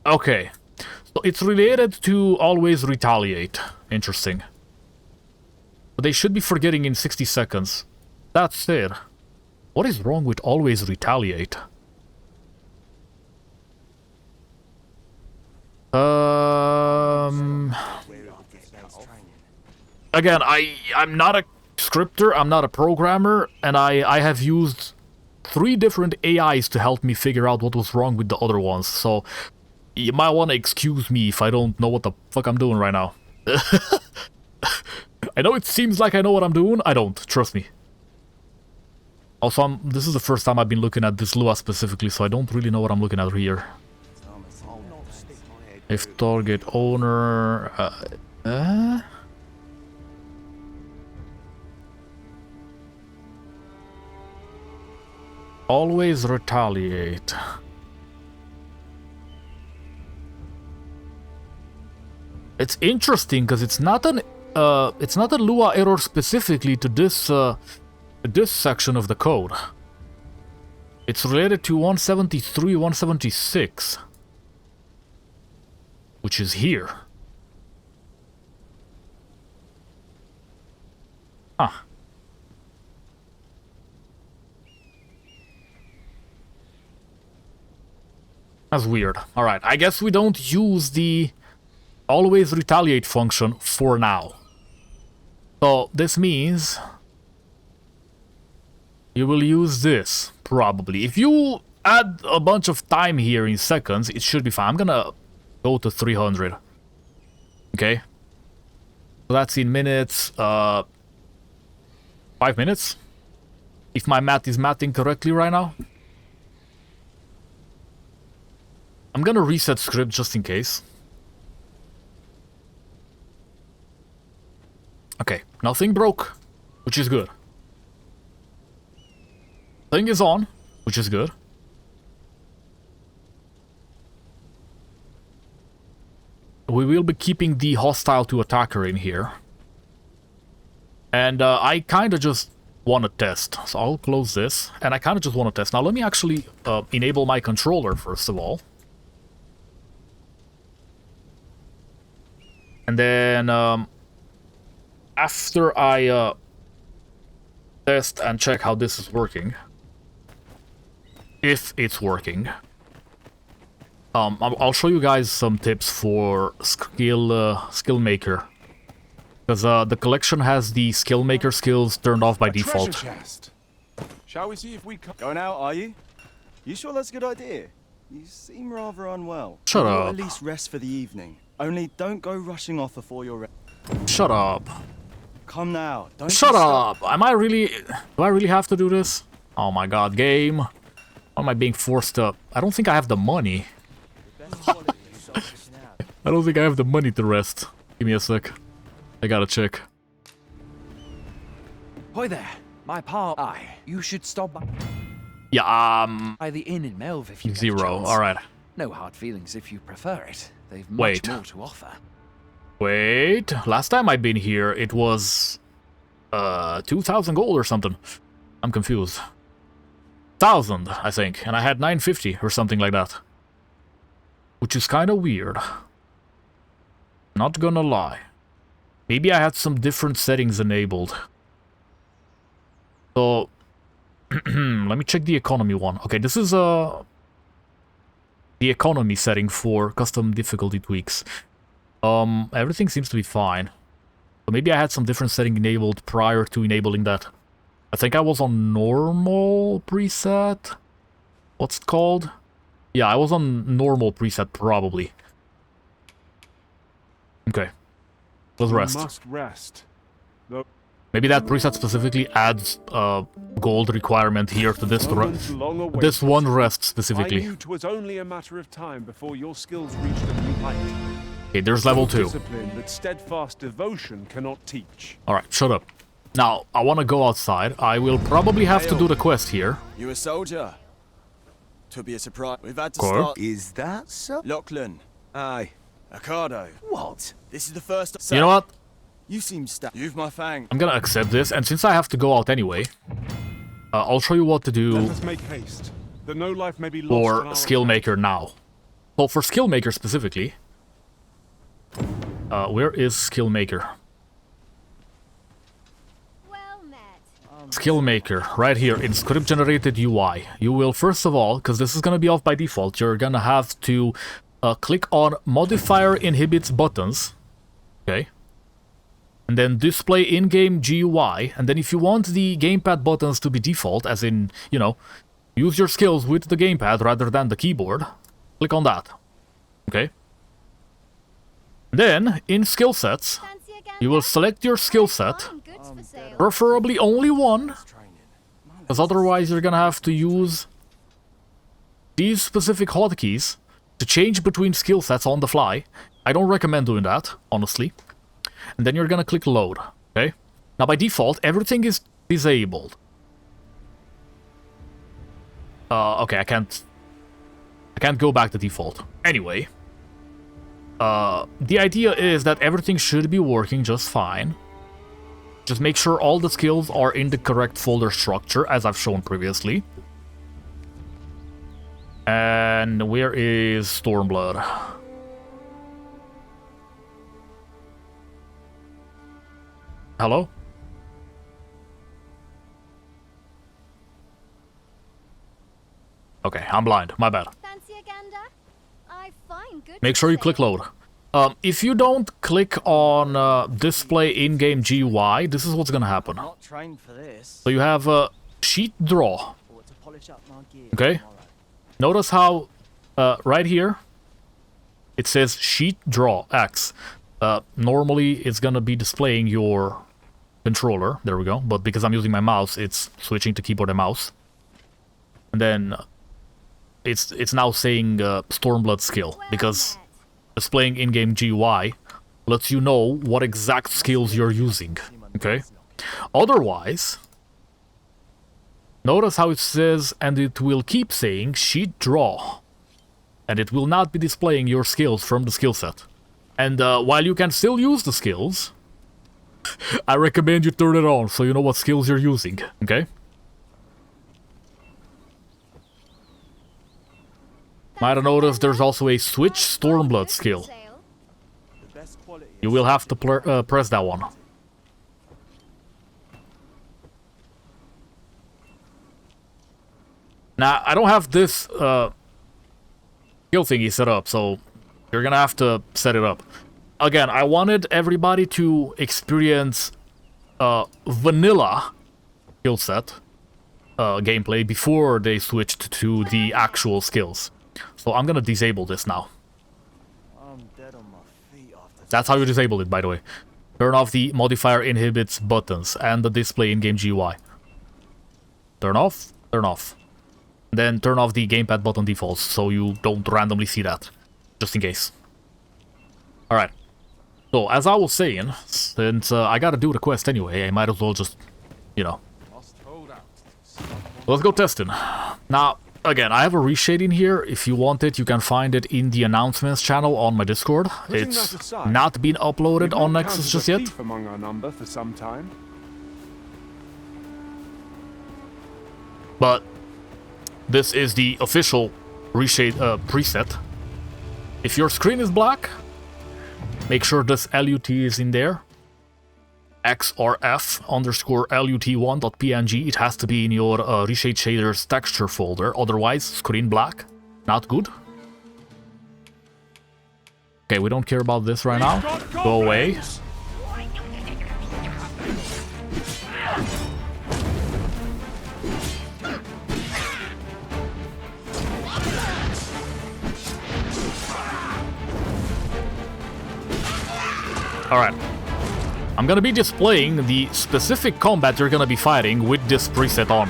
S1: Okay. So it's related to always retaliate. Interesting. But they should be forgetting in 60 seconds. That's it. What is wrong with always retaliate? Again, I'm not a scripter, I'm not a programmer, and I have used 3 different AIs to help me figure out what was wrong with the other ones, so you might want to excuse me if I don't know what the fuck I'm doing right now. I know it seems like I know what I'm doing, I don't, trust me. Also, this is the first time I've been looking at this Lua specifically, so I don't really know what I'm looking at here. If target owner... Always retaliate. It's interesting because it's not a Lua error specifically to this section of the code. It's related to 173, 176, which is here. Huh. That's weird. Alright, I guess we don't use the always retaliate function for now. So this means you will use this, probably. If you add a bunch of time here in seconds, it should be fine. I'm gonna go to 300. Okay. So that's in minutes, 5 minutes? If my math is mathing correctly right now. I'm gonna reset script just in case. Okay, nothing broke, which is good. Thing is on, which is good. We will be keeping the hostile to attacker in here. And I kind of just want to test. So I'll close this, and I kind of just want to test. Now let me actually enable my controller first of all. And then after I test and check how this is working, if it's working, I'll show you guys some tips for skill maker, because the collection has the skill maker skills turned off by default.
S2: Chest. Shall we see if we can...
S3: Going out, are you? You sure that's a good idea? You seem rather unwell.
S1: Shut
S3: Or
S1: up.
S3: at least rest for the evening. Only don't go rushing off before you're ready.
S1: Shut up.
S3: Come now. Don't
S1: Shut
S3: be
S1: up. Am I really... Do I really have to do this? Oh my god, game. Why am I being forced to... I don't think I have the money. I don't think I have the money to rest. Give me a sec. I gotta check.
S4: Hi there, my pal. Aye, you should stop by the inn in Melv if you get a
S1: Zero.
S4: chance.
S1: Alright.
S4: No hard feelings if you prefer it. They've much
S1: Wait.
S4: more to offer.
S1: Wait. Last time I've been here, it was... 2,000 gold or something. I'm confused. 1,000, I think. And I had 950 or something like that. Which is kind of weird. Not gonna lie. Maybe I had some different settings enabled. So... let me check the economy one. Okay, this is the economy setting for custom difficulty tweaks. Everything seems to be fine. So maybe I had some different setting enabled prior to enabling that. I think I was on normal preset. What's it called? Yeah, I was on normal preset probably. Okay. Let's rest.
S2: We must rest. The
S1: Maybe that preset specifically adds gold requirement here to this
S2: long awaited.
S1: this one rest
S2: I
S1: specifically.
S2: knew 'twas only a matter of time before your skills reached a new height.
S1: Okay, there's level 2.
S2: Discipline that steadfast devotion cannot teach.
S1: Alright, shut up. Now, I want to go outside. I will probably have to do the quest here.
S3: You a soldier? To be a surprise. We've had to
S1: Core.
S3: start.
S5: Is that so?
S3: Lachlan.
S5: Aye.
S3: Ricardo.
S5: What?
S3: This is the first.
S1: You know what?
S3: You seem You've my fang.
S1: I'm gonna accept this, and since I have to go out anyway, I'll show you what to do
S2: Let us make haste, that no life may be lost in
S1: for
S2: our
S1: skill maker now. So for skill maker specifically, where is skill maker?
S6: Well met.
S1: Skill maker, right here in script generated UI. You will first of all, because this is gonna be off by default, you're gonna have to click on modifier inhibits buttons. Okay. And then display in-game GUI, and then if you want the gamepad buttons to be default, as in, you know, use your skills with the gamepad rather than the keyboard, click on that. Okay? Then, in skill sets, you will select your skill set, preferably only one, because otherwise you're gonna have to use these specific hotkeys to change between skill sets on the fly. I don't recommend doing that, honestly. And then you're gonna click load, okay? Now by default, everything is disabled. Okay, I can't go back to default. Anyway, the idea is that everything should be working just fine. Just make sure all the skills are in the correct folder structure, as I've shown previously. And where is Stormblood? Hello? Okay, I'm blind. My bad.
S6: Fancy a gander? I find good.
S1: Make sure you click load. If you don't click on display in-game GUI, this is what's gonna happen.
S3: Not trained for this.
S1: So you have sheet draw.
S3: Ought to polish up my gear
S1: Okay.
S3: tomorrow.
S1: Notice how right here it says sheet draw X. Normally it's gonna be displaying your controller. There we go. But because I'm using my mouse, it's switching to keyboard and mouse. And then it's now saying Stormblood skill, because displaying in-game GUI lets you know what exact skills you're using, okay? Otherwise, notice how it says, and it will keep saying sheet draw, and it will not be displaying your skills from the skill set. And while you can still use the skills, I recommend you turn it on so you know what skills you're using, okay? Might have noticed there's also a switch Stormblood skill.
S3: The best quality.
S1: You will have to press that one. Now, I don't have this skill thingy set up, so you're gonna have to set it up. Again, I wanted everybody to experience vanilla skill set gameplay before they switched to the actual skills. So I'm gonna disable this now.
S3: I'm dead on my feet after.
S1: That's how you disable it, by the way. Turn off the modifier inhibits buttons and the display in-game GUI. Turn off, turn off. Then turn off the gamepad button defaults so you don't randomly see that. Just in case. Alright. So, as I was saying, since I gotta do the quest anyway, I might as well just, you know. Let's go testing. Now, again, I have a Reshade in here. If you want it, you can find it in the announcements channel on my Discord. It's not been uploaded on Nexus just yet.
S2: Among our number for some time.
S1: But this is the official Reshade preset. If your screen is black, make sure this LUT is in there. xrf_lut1.png. It has to be in your Reshade shaders texture folder. Otherwise, screen black. Not good. Okay, we don't care about this right now. Go away. Alright. I'm gonna be displaying the specific combat you're gonna be fighting with this preset on.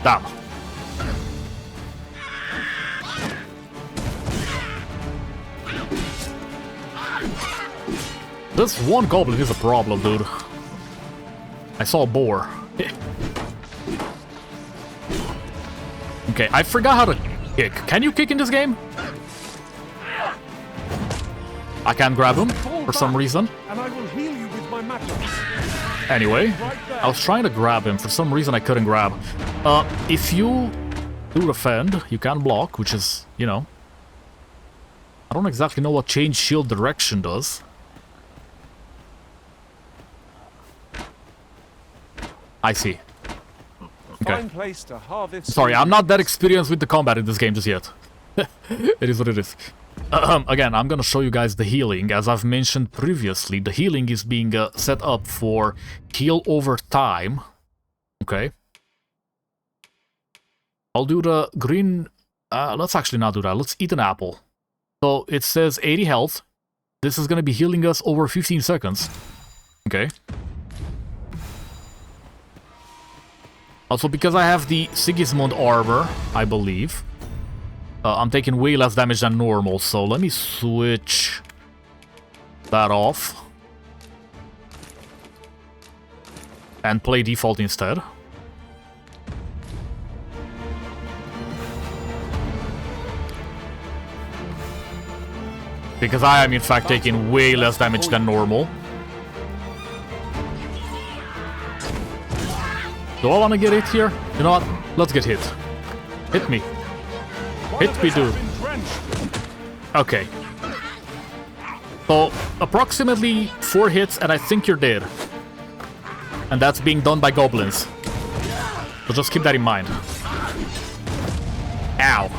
S1: Damn. This one goblin is a problem, dude. I saw a boar. Okay, I forgot how to kick. Can you kick in this game? I can't grab him for some reason.
S2: And I will heal you with my magic.
S1: Anyway, I was trying to grab him. For some reason, I couldn't grab. If you do defend, you can block, which is, you know... I don't exactly know what change shield direction does. I see. Okay.
S2: Fine place to harvest.
S1: Sorry, I'm not that experienced with the combat in this game just yet. It is what it is. Again, I'm gonna show you guys the healing. As I've mentioned previously, the healing is being set up for heal over time. Okay. I'll do the green... let's actually not do that. Let's eat an apple. So it says 80 health. This is gonna be healing us over 15 seconds. Okay. Also, because I have the Sigismund armor, I believe, I'm taking way less damage than normal, so let me switch that off and play default instead. Because I am in fact taking way less damage than normal. Do I want to get hit here? You know what? Let's get hit. Hit me. Hit me, dude. Okay. So, approximately 4 hits and I think you're dead. And that's being done by goblins. So just keep that in mind. Ow.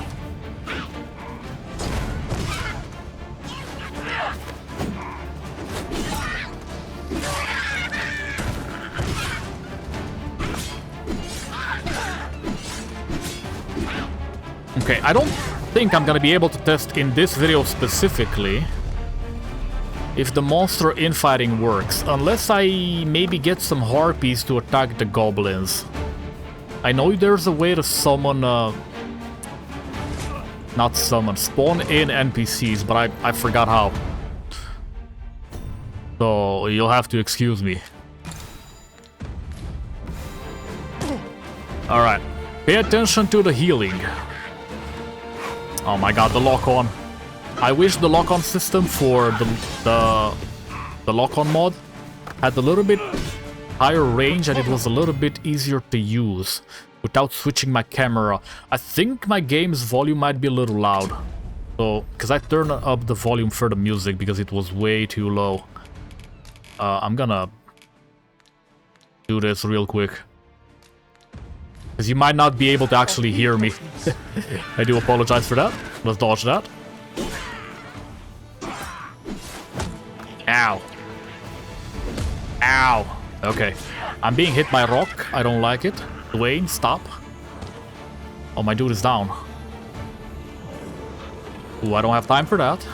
S1: Okay, I don't think I'm gonna be able to test in this video specifically if the Monster Infighting works, unless I maybe get some harpies to attack the goblins. I know there's a way to summon, not summon, spawn in NPCs, but I forgot how. So you'll have to excuse me. Alright, pay attention to the healing. Oh my god, the lock-on. I wish the lock-on system for the lock-on mod had a little bit higher range and it was a little bit easier to use without switching my camera. I think my game's volume might be a little loud. So, because I turned up the volume for the music because it was way too low. I'm gonna do this real quick. Because you might not be able to actually hear me. I do apologize for that. Let's dodge that. Ow. Ow. Okay. I'm being hit by a rock. I don't like it. Dwayne, stop. Oh, my dude is down. Ooh, I don't have time for that.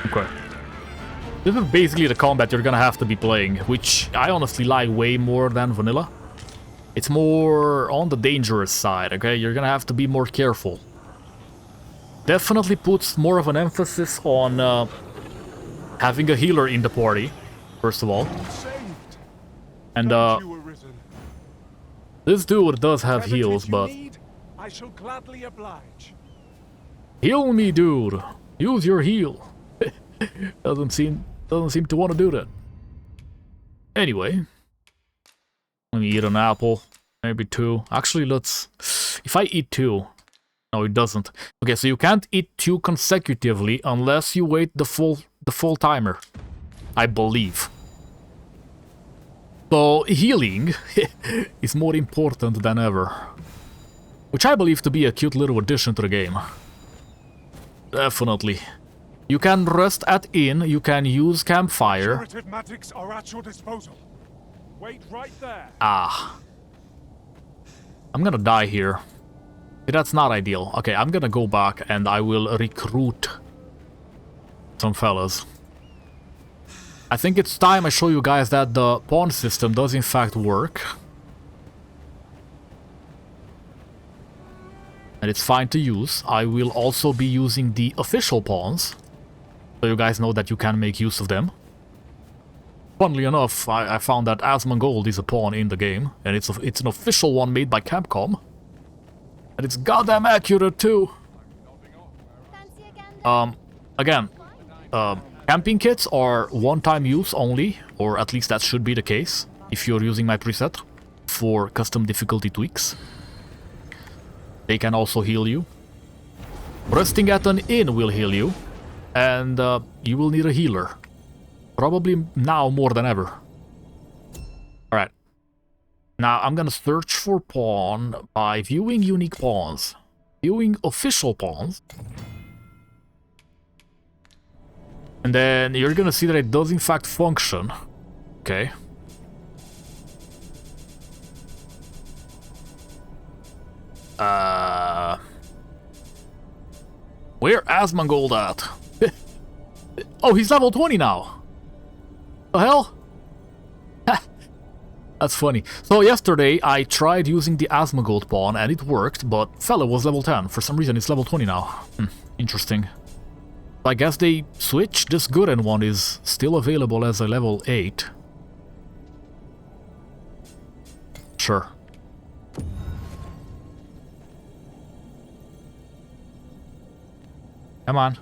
S1: Okay. This is basically the combat you're gonna have to be playing, which I honestly like way more than vanilla. It's more on the dangerous side, okay? You're gonna have to be more careful. Definitely puts more of an emphasis on having a healer in the party, first of all. And this dude does have heals, but
S2: I shall gladly oblige.
S1: Heal me, dude. Use your heal. doesn't seem to want to do that. Anyway, let me eat an apple, maybe 2. Actually, let's. If I eat 2, no, it doesn't. Okay, so you can't eat 2 consecutively unless you wait the full timer, I believe. So healing is more important than ever, which I believe to be a cute little addition to the game. Definitely. You can rest at inn, you can use campfire.
S2: Curative magics are at your disposal. Wait right there.
S1: Ah. I'm gonna die here. That's not ideal. Okay, I'm gonna go back and I will recruit some fellas. I think it's time I show you guys that the pawn system does in fact work. And it's fine to use. I will also be using the official pawns, so you guys know that you can make use of them. Funnily enough, I found that Asmongold is a pawn in the game, and it's an official one made by Capcom. And it's goddamn accurate too. Again, camping kits are one-time use only, or at least that should be the case, if you're using my preset for custom difficulty tweaks. They can also heal you. Resting at an inn will heal you. And you will need a healer. Probably now more than ever. Alright. Now I'm gonna search for pawn by viewing unique pawns. Viewing official pawns. And then you're gonna see that it does in fact function. Okay. Where Asmongold at? Oh, he's level 20 now. The hell? That's funny. So yesterday I tried using the Asmongold pawn and it worked, but fella was level 10. For some reason it's level 20 now. Interesting. I guess they switched. This Gurren one is still available as a level 8. Sure. Come on.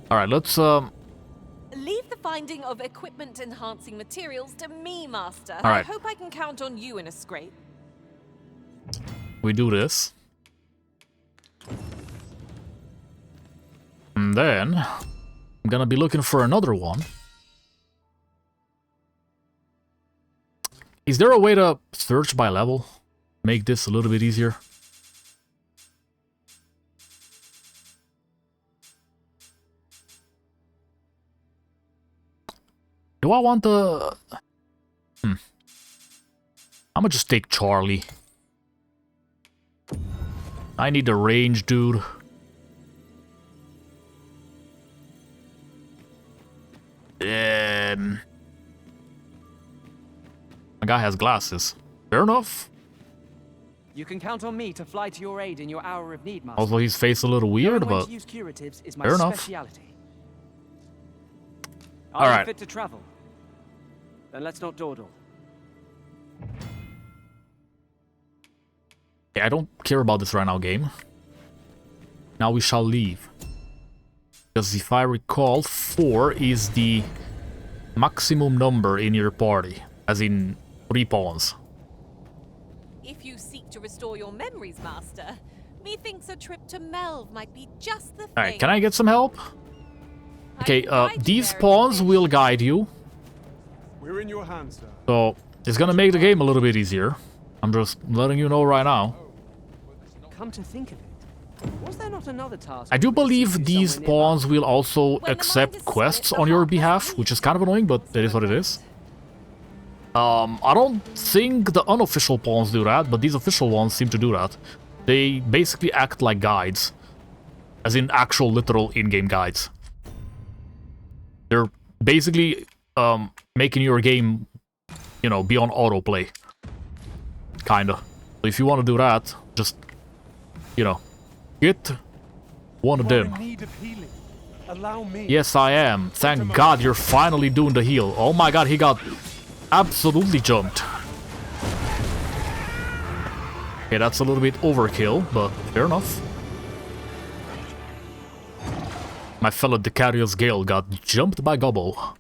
S1: Alright, let's
S5: Leave the finding of equipment-enhancing materials to me, Master.
S1: All right.
S5: I hope I can count on you in a scrape.
S1: we do this. And then I'm gonna be looking for another one. Is there a way to search by level? Make this a little bit easier? Do I want the... I'm gonna just take Charlie. I need the range, dude. My guy has glasses. Fair enough.
S4: You can count on me to fly to your aid in your hour of need, Master.
S1: Also, his face a little weird,
S4: Knowing when
S1: but
S4: to use curatives is my
S1: fair enough.
S4: speciality.
S1: All
S4: Are you
S1: right.
S4: fit to travel? Then let's not dawdle.
S1: yeah, I don't care about this right now, game. Now we shall leave. Because if I recall, 4 is the maximum number in your party. As in 3 pawns.
S5: If you seek to restore your memories, Master, methinks a trip to Melve might be just the thing.
S1: Alright, can I get some help?
S5: I
S1: Okay,
S5: can guide you
S1: these
S5: there if
S1: pawns
S5: you wish.
S1: will guide you.
S2: We're in your hands, sir.
S1: So, it's gonna make the game a little bit easier. I'm just letting you know right now.
S4: Come to think of it, was there not another task?
S1: I do
S4: we could
S1: believe
S4: see
S1: these
S4: somewhere nearby?
S1: pawns will also
S5: When the
S1: accept
S5: mind is
S1: quests
S5: split,
S1: on
S5: the
S1: your
S5: heart must
S1: behalf,
S5: lead.
S1: which is kind of annoying, but it is what it is. I don't think the unofficial pawns do that, but these official ones seem to do that. They basically act like guides. As in actual literal in-game guides. They're basically making your game, you know, be on autoplay. Kinda. So if you want to do that, just, you know, get one of
S2: You are
S1: them.
S2: in need of healing. Allow me.
S1: Yes, I am. Thank God you're finally doing the heal. Oh my God, he got absolutely jumped. Okay, that's a little bit overkill, but fair enough. My fellow Decarius Gale got jumped by Gobbo.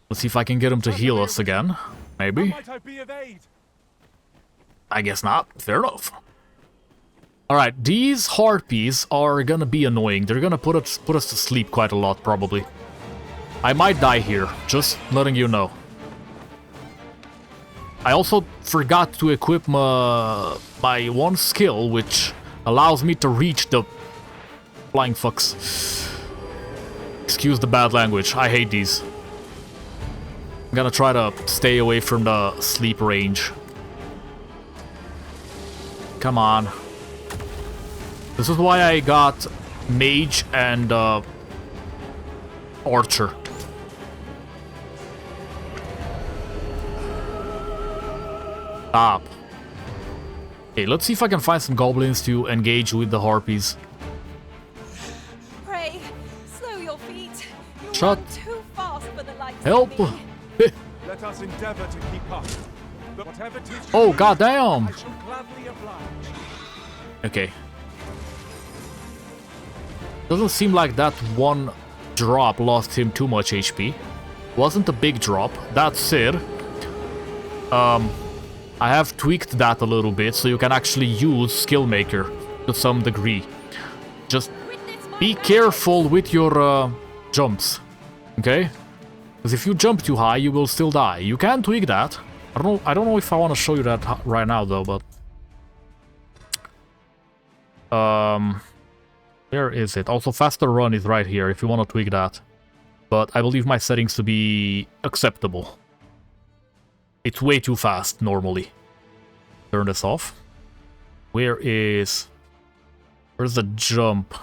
S1: Let's see if I can get him to heal us again.
S2: How
S1: Maybe.
S2: might I be of aid?
S1: I guess not. Fair enough. Alright, these harpies are gonna be annoying. They're gonna put us to sleep quite a lot, probably. I might die here, just letting you know. I also forgot to equip my one skill, which allows me to reach the flying fucks. Excuse the bad language, I hate these. I'm gonna try to stay away from the sleep range. Come on. This is why I got Mage and Archer. Stop. Okay, let's see if I can find some goblins to engage with the harpies.
S5: Pray, slow your feet. You
S1: Shut-
S5: run too fast for the likes
S1: Help!
S5: of me.
S2: Let us endeavor to keep up. But whatever 'tis you
S1: Oh,
S2: do,
S1: goddamn!
S2: I shall gladly oblige.
S1: Okay. Doesn't seem like that one drop lost him too much HP. Wasn't a big drop. That said, I have tweaked that a little bit so you can actually use Skillmaker to some degree. Just
S5: Witness my
S1: be
S5: power.
S1: careful with your jumps, okay? Because if you jump too high, you will still die. You can tweak that. I don't know if I want to show you that right now though, but where is it? Also, faster run is right here if you want to tweak that. But I believe my settings to be acceptable. It's way too fast normally. turn this off. Where's the jump?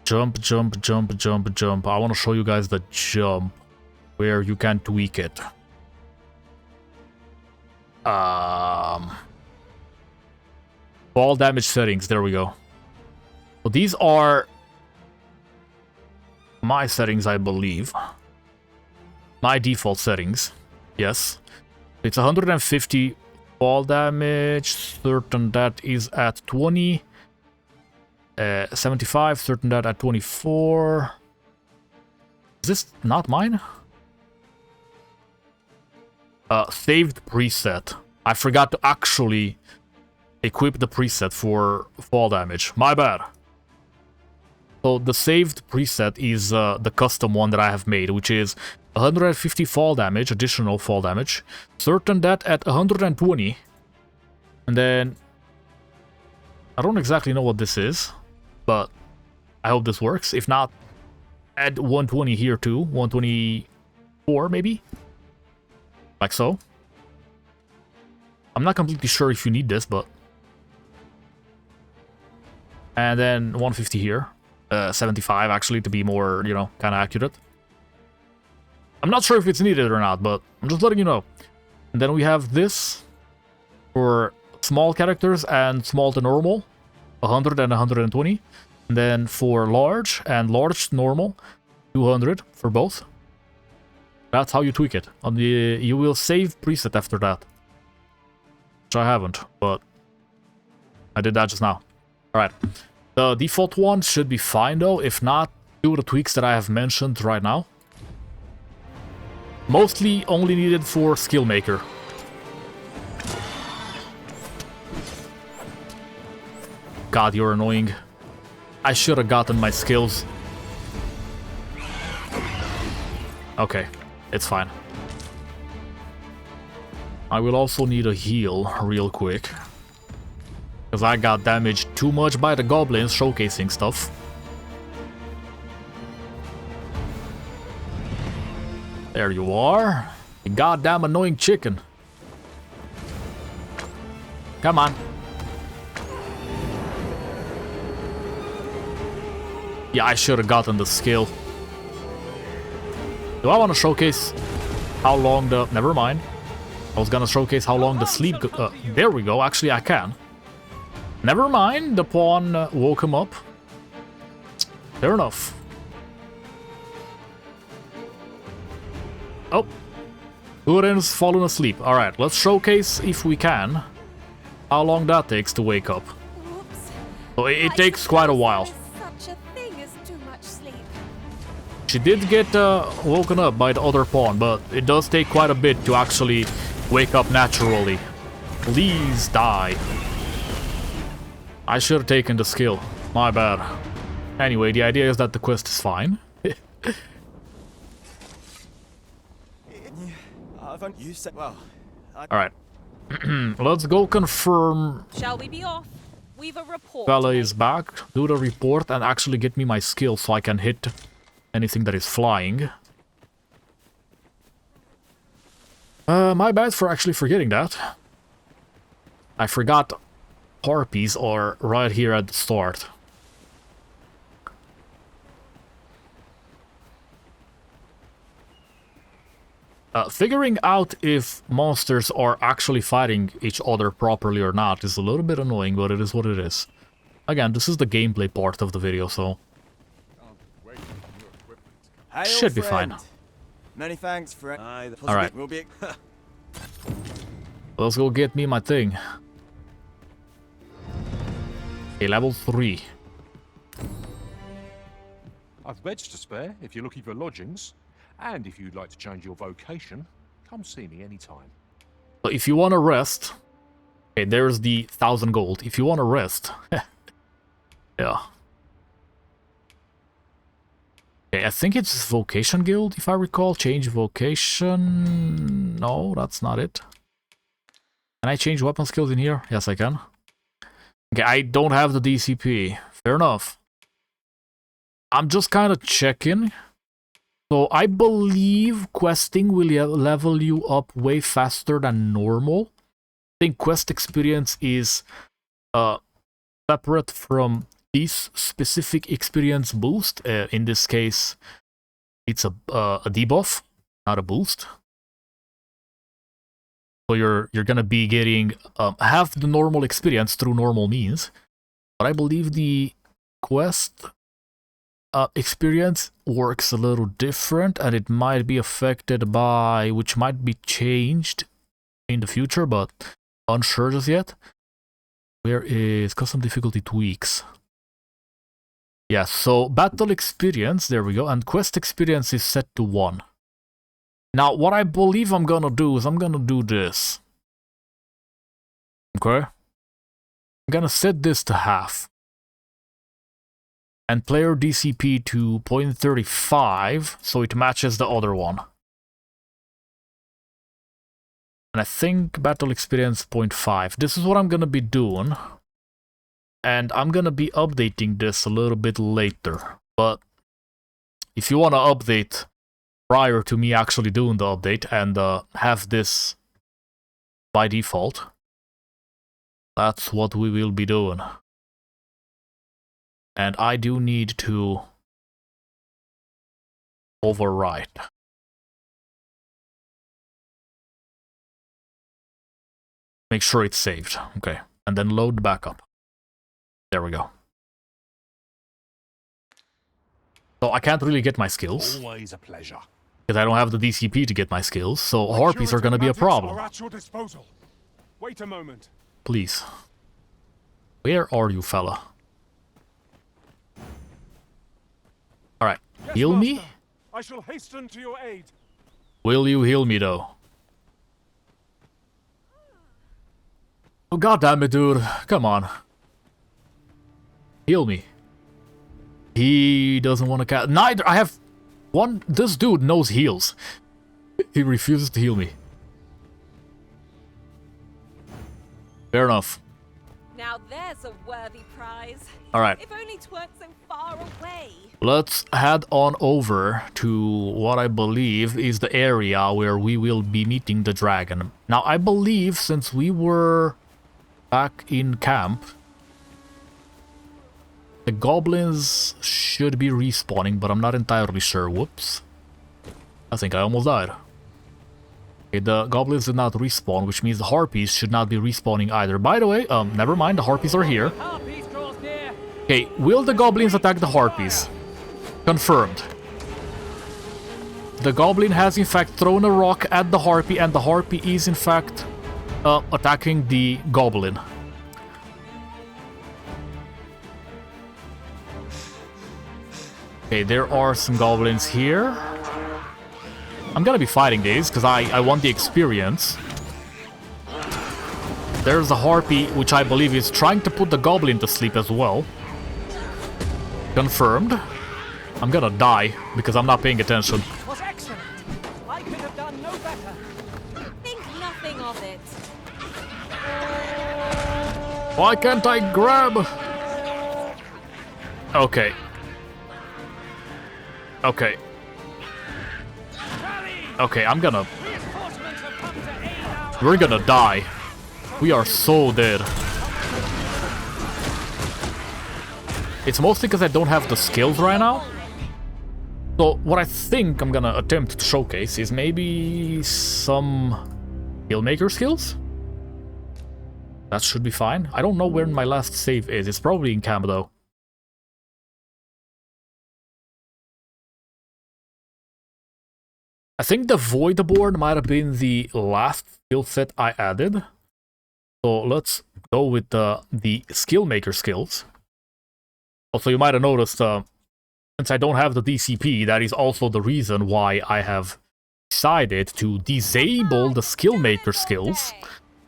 S1: Jump, jump, jump, jump, jump. I want to show you guys the jump where you can tweak it. Fall damage settings, there we go. So these are my settings, I believe. My default settings. Yes. It's 150 fall damage. Certain that is at 20. 75. Certain that at 24. Is this not mine? Saved preset. I forgot to actually equip the preset for fall damage. My bad. So the saved preset is the custom one that I have made, which is 150 fall damage, additional fall damage. Certain that at 120. And then I don't exactly know what this is, but I hope this works. If not, add 120 here too. 124 maybe? Like so. I'm not completely sure if you need this, but... And then 150 here. 75 actually, to be more, you know, kind of accurate. I'm not sure if it's needed or not, but I'm just letting you know. And then we have this for small characters and small to normal, 100 and 120. And then for large and large to normal, 200 for both. That's how you tweak it. On the you will save preset after that, which I haven't, but I did that just now. All right. The default one should be fine though. If not, do the tweaks that I have mentioned right now. Mostly only needed for skill maker. God, you're annoying. I should have gotten my skills. Okay, it's fine. I will also need a heal real quick. Because I got damaged too much by the goblins showcasing stuff. There you are. You goddamn annoying chicken. Come on. Yeah, I should have gotten the skill. Do I want to showcase how long the... Never mind. I was gonna showcase how long the sleep... there we go. Actually, I can. Never mind, the pawn woke him up. Fair enough. Oh. Uren's fallen asleep. Alright, let's showcase, if we can, how long that takes to wake up.
S5: Oops.
S1: So it takes quite a while.
S5: Such a thing as too much sleep.
S1: She did get woken up by the other pawn, but it does take quite a bit to actually wake up naturally. Please die. I should have taken the skill. My bad. Anyway, the idea is that the quest is fine.
S3: You said, well,
S1: Alright. Let's go confirm
S5: Shall we be off? We've a report.
S1: Fella is back. Do the report and actually get me my skill so I can hit anything that is flying. My bad for actually forgetting that. I forgot harpies are right here at the start. Figuring out if monsters are actually fighting each other properly or not is a little bit annoying, but it is what it is. Again, this is the gameplay part of the video, so...
S3: Hail,
S1: should be
S3: friend.
S1: fine.
S3: Many thanks, friend.
S1: Alright.
S3: Will be...
S1: Let's go get me my thing. Okay, level 3.
S2: I've beds to spare if you're looking for lodgings. And if you'd like to change your vocation, come see me anytime.
S1: So if you want to rest... Okay, there's the 1,000 gold. If you want to rest... yeah. Okay, I think it's Vocation Guild, if I recall. Change vocation... No, that's not it. Can I change weapon skills in here? Yes, I can. Okay, I don't have the DCP. Fair enough. I'm just kind of checking. So I believe questing will level you up way faster than normal. I think quest experience is separate from this specific experience boost. In this case, it's a debuff, not a boost. So you're gonna be getting half the normal experience through normal means. But I believe the quest experience works a little different, and it might be affected by, which might be changed in the future, but unsure just yet. Where is custom difficulty tweaks? Yeah, so battle experience, there we go, and quest experience is set to 1. Now, what I believe I'm gonna do is I'm gonna do this. Okay? I'm gonna set this to half. And player DCP to 0.35, so it matches the other one. And I think battle experience 0.5. This is what I'm gonna be doing. And I'm gonna be updating this a little bit later. But if you wanna update prior to me actually doing the update and have this by default, that's what we will be doing. And I do need to overwrite. Make sure it's saved. Okay. And then load backup. There we go. So I can't really get my skills.
S2: Always a pleasure.
S1: Because I don't have the DCP to get my skills, so harpies are gonna be a problem.
S2: Are at your disposal. Wait a moment.
S1: Please. Where are you, fella? Alright.
S2: Yes,
S1: Heal me?
S2: Master. I shall hasten to your aid.
S1: Will you heal me, though? Oh, goddammit, dude. Come on. Heal me. He doesn't want to cast. Neither. I have one. This dude knows heals. He refuses to heal me. Fair enough.
S5: Now there's a worthy prize.
S1: Alright.
S5: If only 'tweren't so far away.
S1: Let's head on over to what I believe is the area where we will be meeting the dragon. Now, I believe since we were back in camp, the goblins should be respawning, but I'm not entirely sure. Whoops. I think I almost died. Okay, the goblins did not respawn, which means the harpies should not be respawning either. By the way, never mind, the harpies are here. Okay, will the goblins attack the harpies? Confirmed. The goblin has in fact thrown a rock at the harpy, and the harpy is in fact attacking the goblin. Okay, there are some goblins here. I'm gonna be fighting these because I want the experience. There's a harpy, which I believe is trying to put the goblin to sleep as well. Confirmed. I'm gonna die because I'm not paying attention.
S4: Was excellent. I could have done no better.
S5: Think nothing of it.
S1: Why can't I grab? Okay. Okay. Okay, I'm gonna... We're gonna die. We are so dead. It's mostly because I don't have the skills right now. So what I think I'm gonna attempt to showcase is maybe some Skillmaker skills. That should be fine. I don't know where my last save is. It's probably in camp though. I think the Voidborn might have been the last skill set I added. So let's go with the Skillmaker skills. Also, you might have noticed, since I don't have the DCP, that is also the reason why I have decided to disable the Skillmaker skills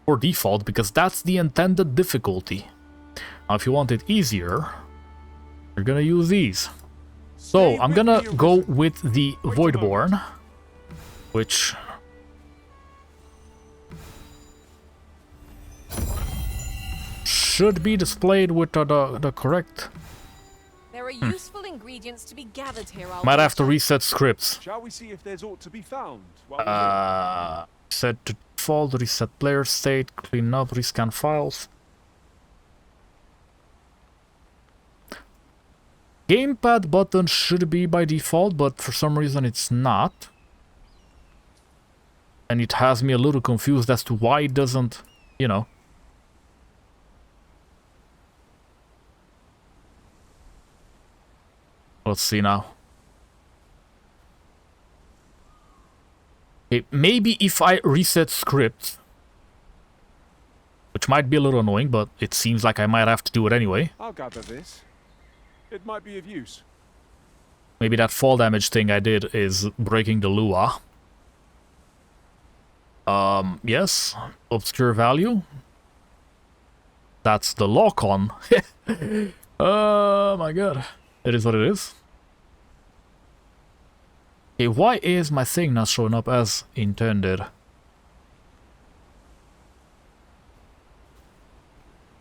S1: for default, because that's the intended difficulty. Now, if you want it easier, you're gonna use these. So, I'm gonna go with the Voidborn, which should be displayed with the correct...
S5: There are useful ingredients ingredients to be gathered here,
S1: Might have to reset scripts.
S7: Shall we see if there's aught to be found? while we're here?
S1: Set to default, reset player state, clean up, rescan files. Gamepad button should be by default, but for some reason it's not. And it has me a little confused as to why it doesn't, you know. Let's see now. Okay, maybe if I reset script, which might be a little annoying, but it seems like I might have to do it anyway.
S7: I'll gather this. It might be of use.
S1: Maybe that fall damage thing I did is breaking the Lua. Yes. Obscure value. That's the lock-on. Oh my god. It is what it is. Okay, why is my thing not showing up as intended?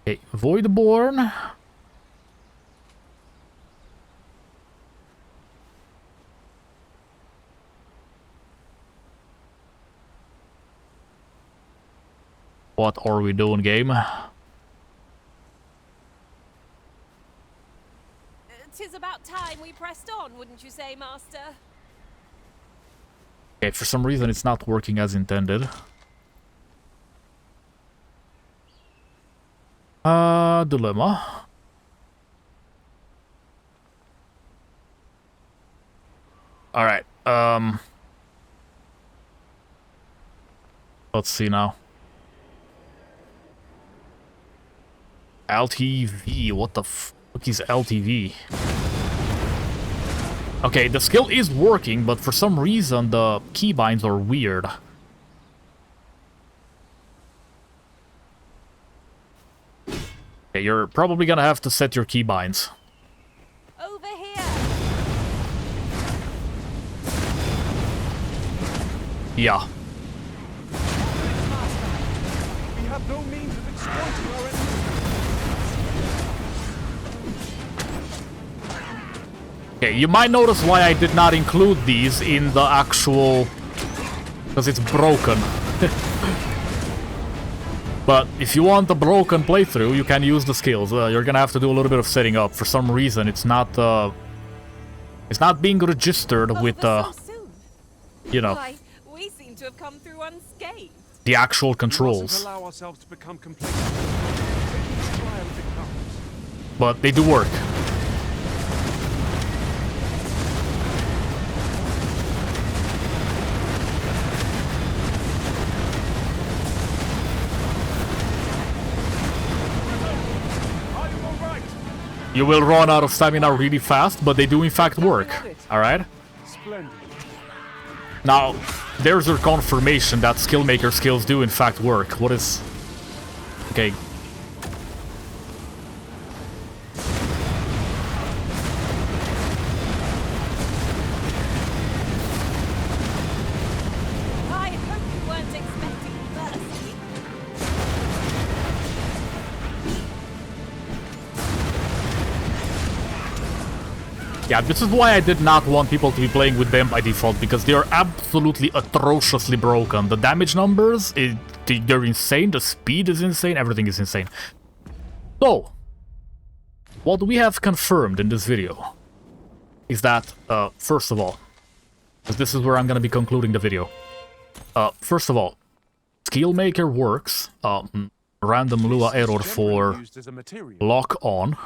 S1: Okay, Voidborn. What are we doing, game?
S5: 'Tis about time we pressed on, wouldn't you say, Master?
S1: Okay, for some reason it's not working as intended. Dilemma. Alright, let's see now. LTV, what the fuck is LTV? Okay, the skill is working, but for some reason the keybinds are weird. Okay, you're probably gonna have to set your keybinds.
S5: Over here!
S1: Yeah.
S7: We have no means of exploiting our enemies.
S1: Okay, you might notice why I did not include these in the actual... because it's broken. But if you want a broken playthrough, you can use the skills. You're gonna have to do a little bit of setting up. For some reason, it's not being registered with,
S5: so soon.
S1: you know,
S5: Why, we seem to have come through unscathed.
S1: the actual
S7: We mustn't
S1: controls.
S7: allow ourselves to become complacent. Each trial as it comes.
S1: But they do work.
S7: Are you all right?
S1: You will run out of stamina really fast, but they do in fact work. Alright?
S7: Splendid.
S1: Now, there's your confirmation that Skillmaker skills do in fact work. What is... Okay.
S5: I hope you weren't expecting mercy.
S1: Yeah, this is why I did not want people to be playing with them by default, because they are absolutely atrociously broken. The damage numbers, they're insane, the speed is insane, everything is insane. So, what we have confirmed in this video is that, first of all, because this is where I'm going to be concluding the video. First of all, Skillmaker works, random Lua error for
S7: Used as a material.
S1: lock on.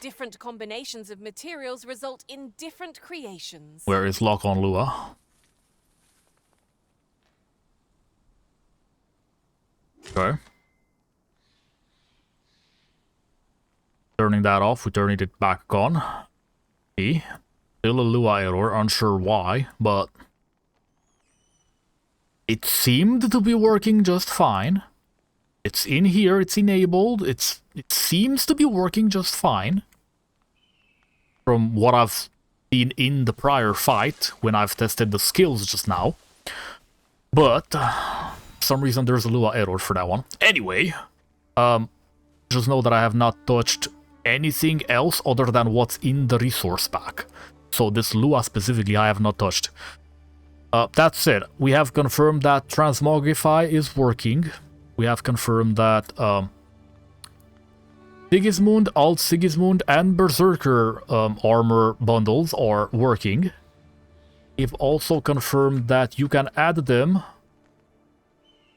S5: Different combinations of materials result in different creations.
S1: Where is lock on Lua? Okay. Turning that off, we're turning it back on. See? Still a Lua error, unsure why, but it seemed to be working just fine. It's in here, it's enabled, it seems to be working just fine. From what I've seen in the prior fight, when I've tested the skills just now. But, for some reason there's a Lua error for that one. Anyway, just know that I have not touched anything else other than what's in the resource pack. So this Lua specifically I have not touched. That's it. We have confirmed that Transmogify is working. We have confirmed that Sigismund, Alt Sigismund, and Berserker armor bundles are working. We've also confirmed that you can add them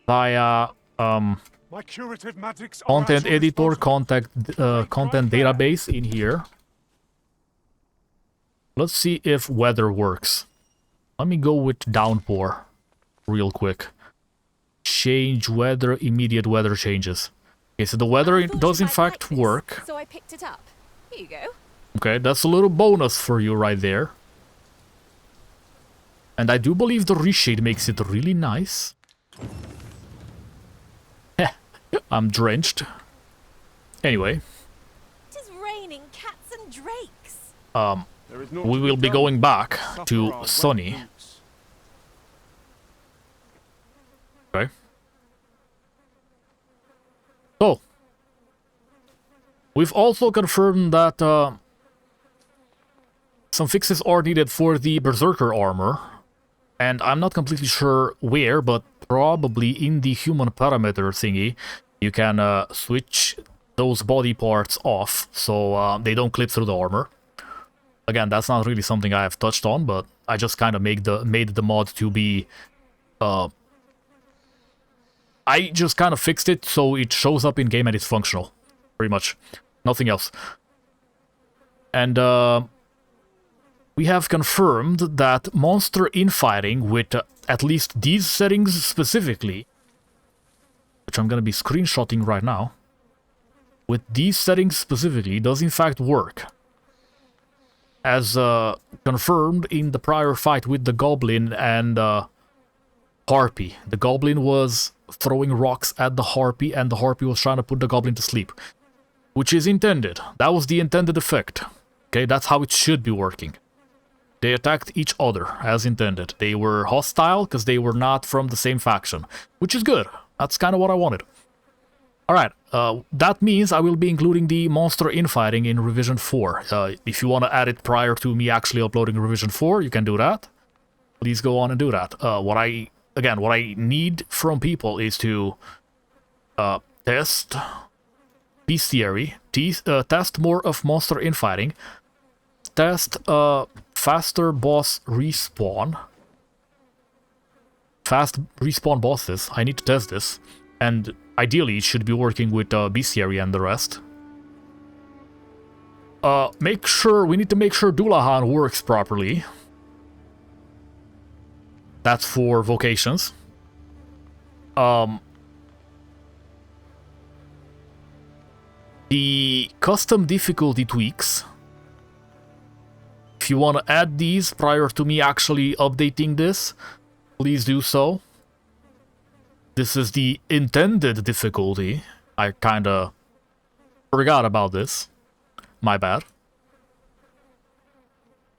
S1: via
S7: My curative magics are
S1: content
S7: at your
S1: editor,
S7: disposal.
S1: content database in here. Let's see if weather works. Let me go with downpour real quick. Change weather, immediate weather changes. Okay, so the weather
S5: I thought
S1: does
S5: you
S1: in
S5: might
S1: fact
S5: like this,
S1: work.
S5: So I picked it up. Here you go.
S1: Okay, that's a little bonus for you right there. And I do believe the Reshade makes it really nice. I'm drenched. Anyway.
S5: It is raining cats and drakes.
S7: There is naught
S1: We
S7: to
S1: will be
S7: done.
S1: going back
S7: Suffer
S1: to
S7: our wet
S1: Sunny.
S7: boots.
S1: Okay. So, we've also confirmed that some fixes are needed for the Berserker armor. And I'm not completely sure where, but probably in the human parameter thingy, you can switch those body parts off so they don't clip through the armor. Again, that's not really something I have touched on, but I just kind of made the mod to be... I just kind of fixed it so it shows up in-game and it's functional. Pretty much. Nothing else. And we have confirmed that Monster Infighting with at least these settings specifically, which I'm going to be screenshotting right now, with these settings specifically does in fact work. As confirmed in the prior fight with the Goblin and Harpy. The Goblin was throwing rocks at the Harpy and the Harpy was trying to put the Goblin to sleep. Which is intended. That was the intended effect. Okay, that's how it should be working. They attacked each other as intended. They were hostile because they were not from the same faction. Which is good. That's kind of what I wanted. Alright, that means I will be including the Monster Infighting in Revision 4. If you want to add it prior to me actually uploading Revision 4, you can do that. Please go on and do that. What I need from people is to test Bestiary, test more of Monster Infighting, test faster boss respawn, fast respawn bosses. I need to test this, and ideally it should be working with Bestiary and the rest. We need to make sure Dullahan works properly. That's for vocations. The custom difficulty tweaks. If you want to add these prior to me actually updating this, please do so. This is the intended difficulty. I kinda forgot about this. My bad.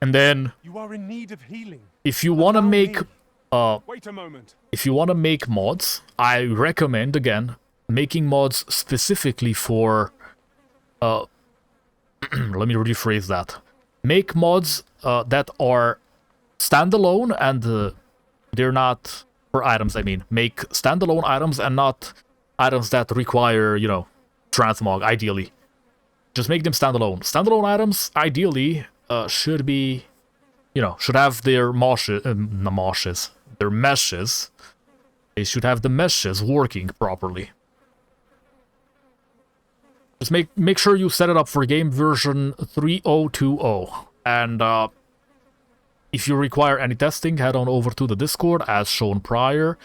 S1: And then,
S7: You are in need of healing.
S1: if you want to
S7: Allow
S1: make...
S7: me. Wait a moment.
S1: If you want to make mods, I recommend, again, making mods specifically for... let me rephrase that. Make mods that are standalone and they're not... For items, I mean. Make standalone items and not items that require, you know, transmog, ideally. Just make them standalone. Standalone items, ideally, should be... You know, should have their their meshes. They should have the meshes working properly. Just make sure you set it up for game version 3020. And if you require any testing, head on over to the Discord as shown prior.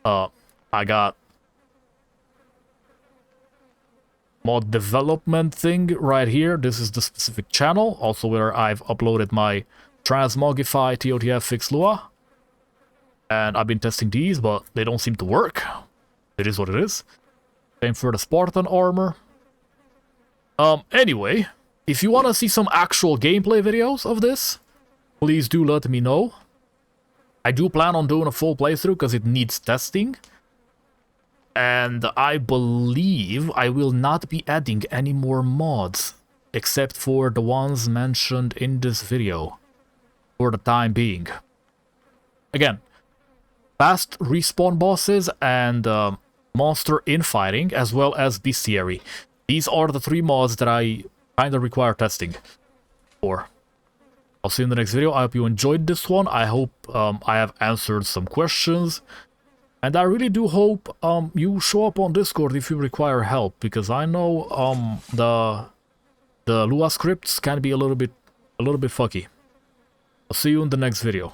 S1: I got mod development thing right here. This is the specific channel, also where I've uploaded my Transmogify TOTF fix Lua. And I've been testing these, but they don't seem to work. It is what it is. Same for the Spartan armor. Anyway, if you want to see some actual gameplay videos of this, please do let me know. I do plan on doing a full playthrough because it needs testing. And I believe I will not be adding any more mods except for the ones mentioned in this video, for the time being. Again, fast respawn bosses and Monster Infighting, as well as Bestiary. These are the 3 mods that I kinda require testing for. I'll see you in the next video. I hope you enjoyed this one. I hope I have answered some questions. And I really do hope you show up on Discord if you require help, because I know the Lua scripts can be a little bit fucky. I'll see you in the next video.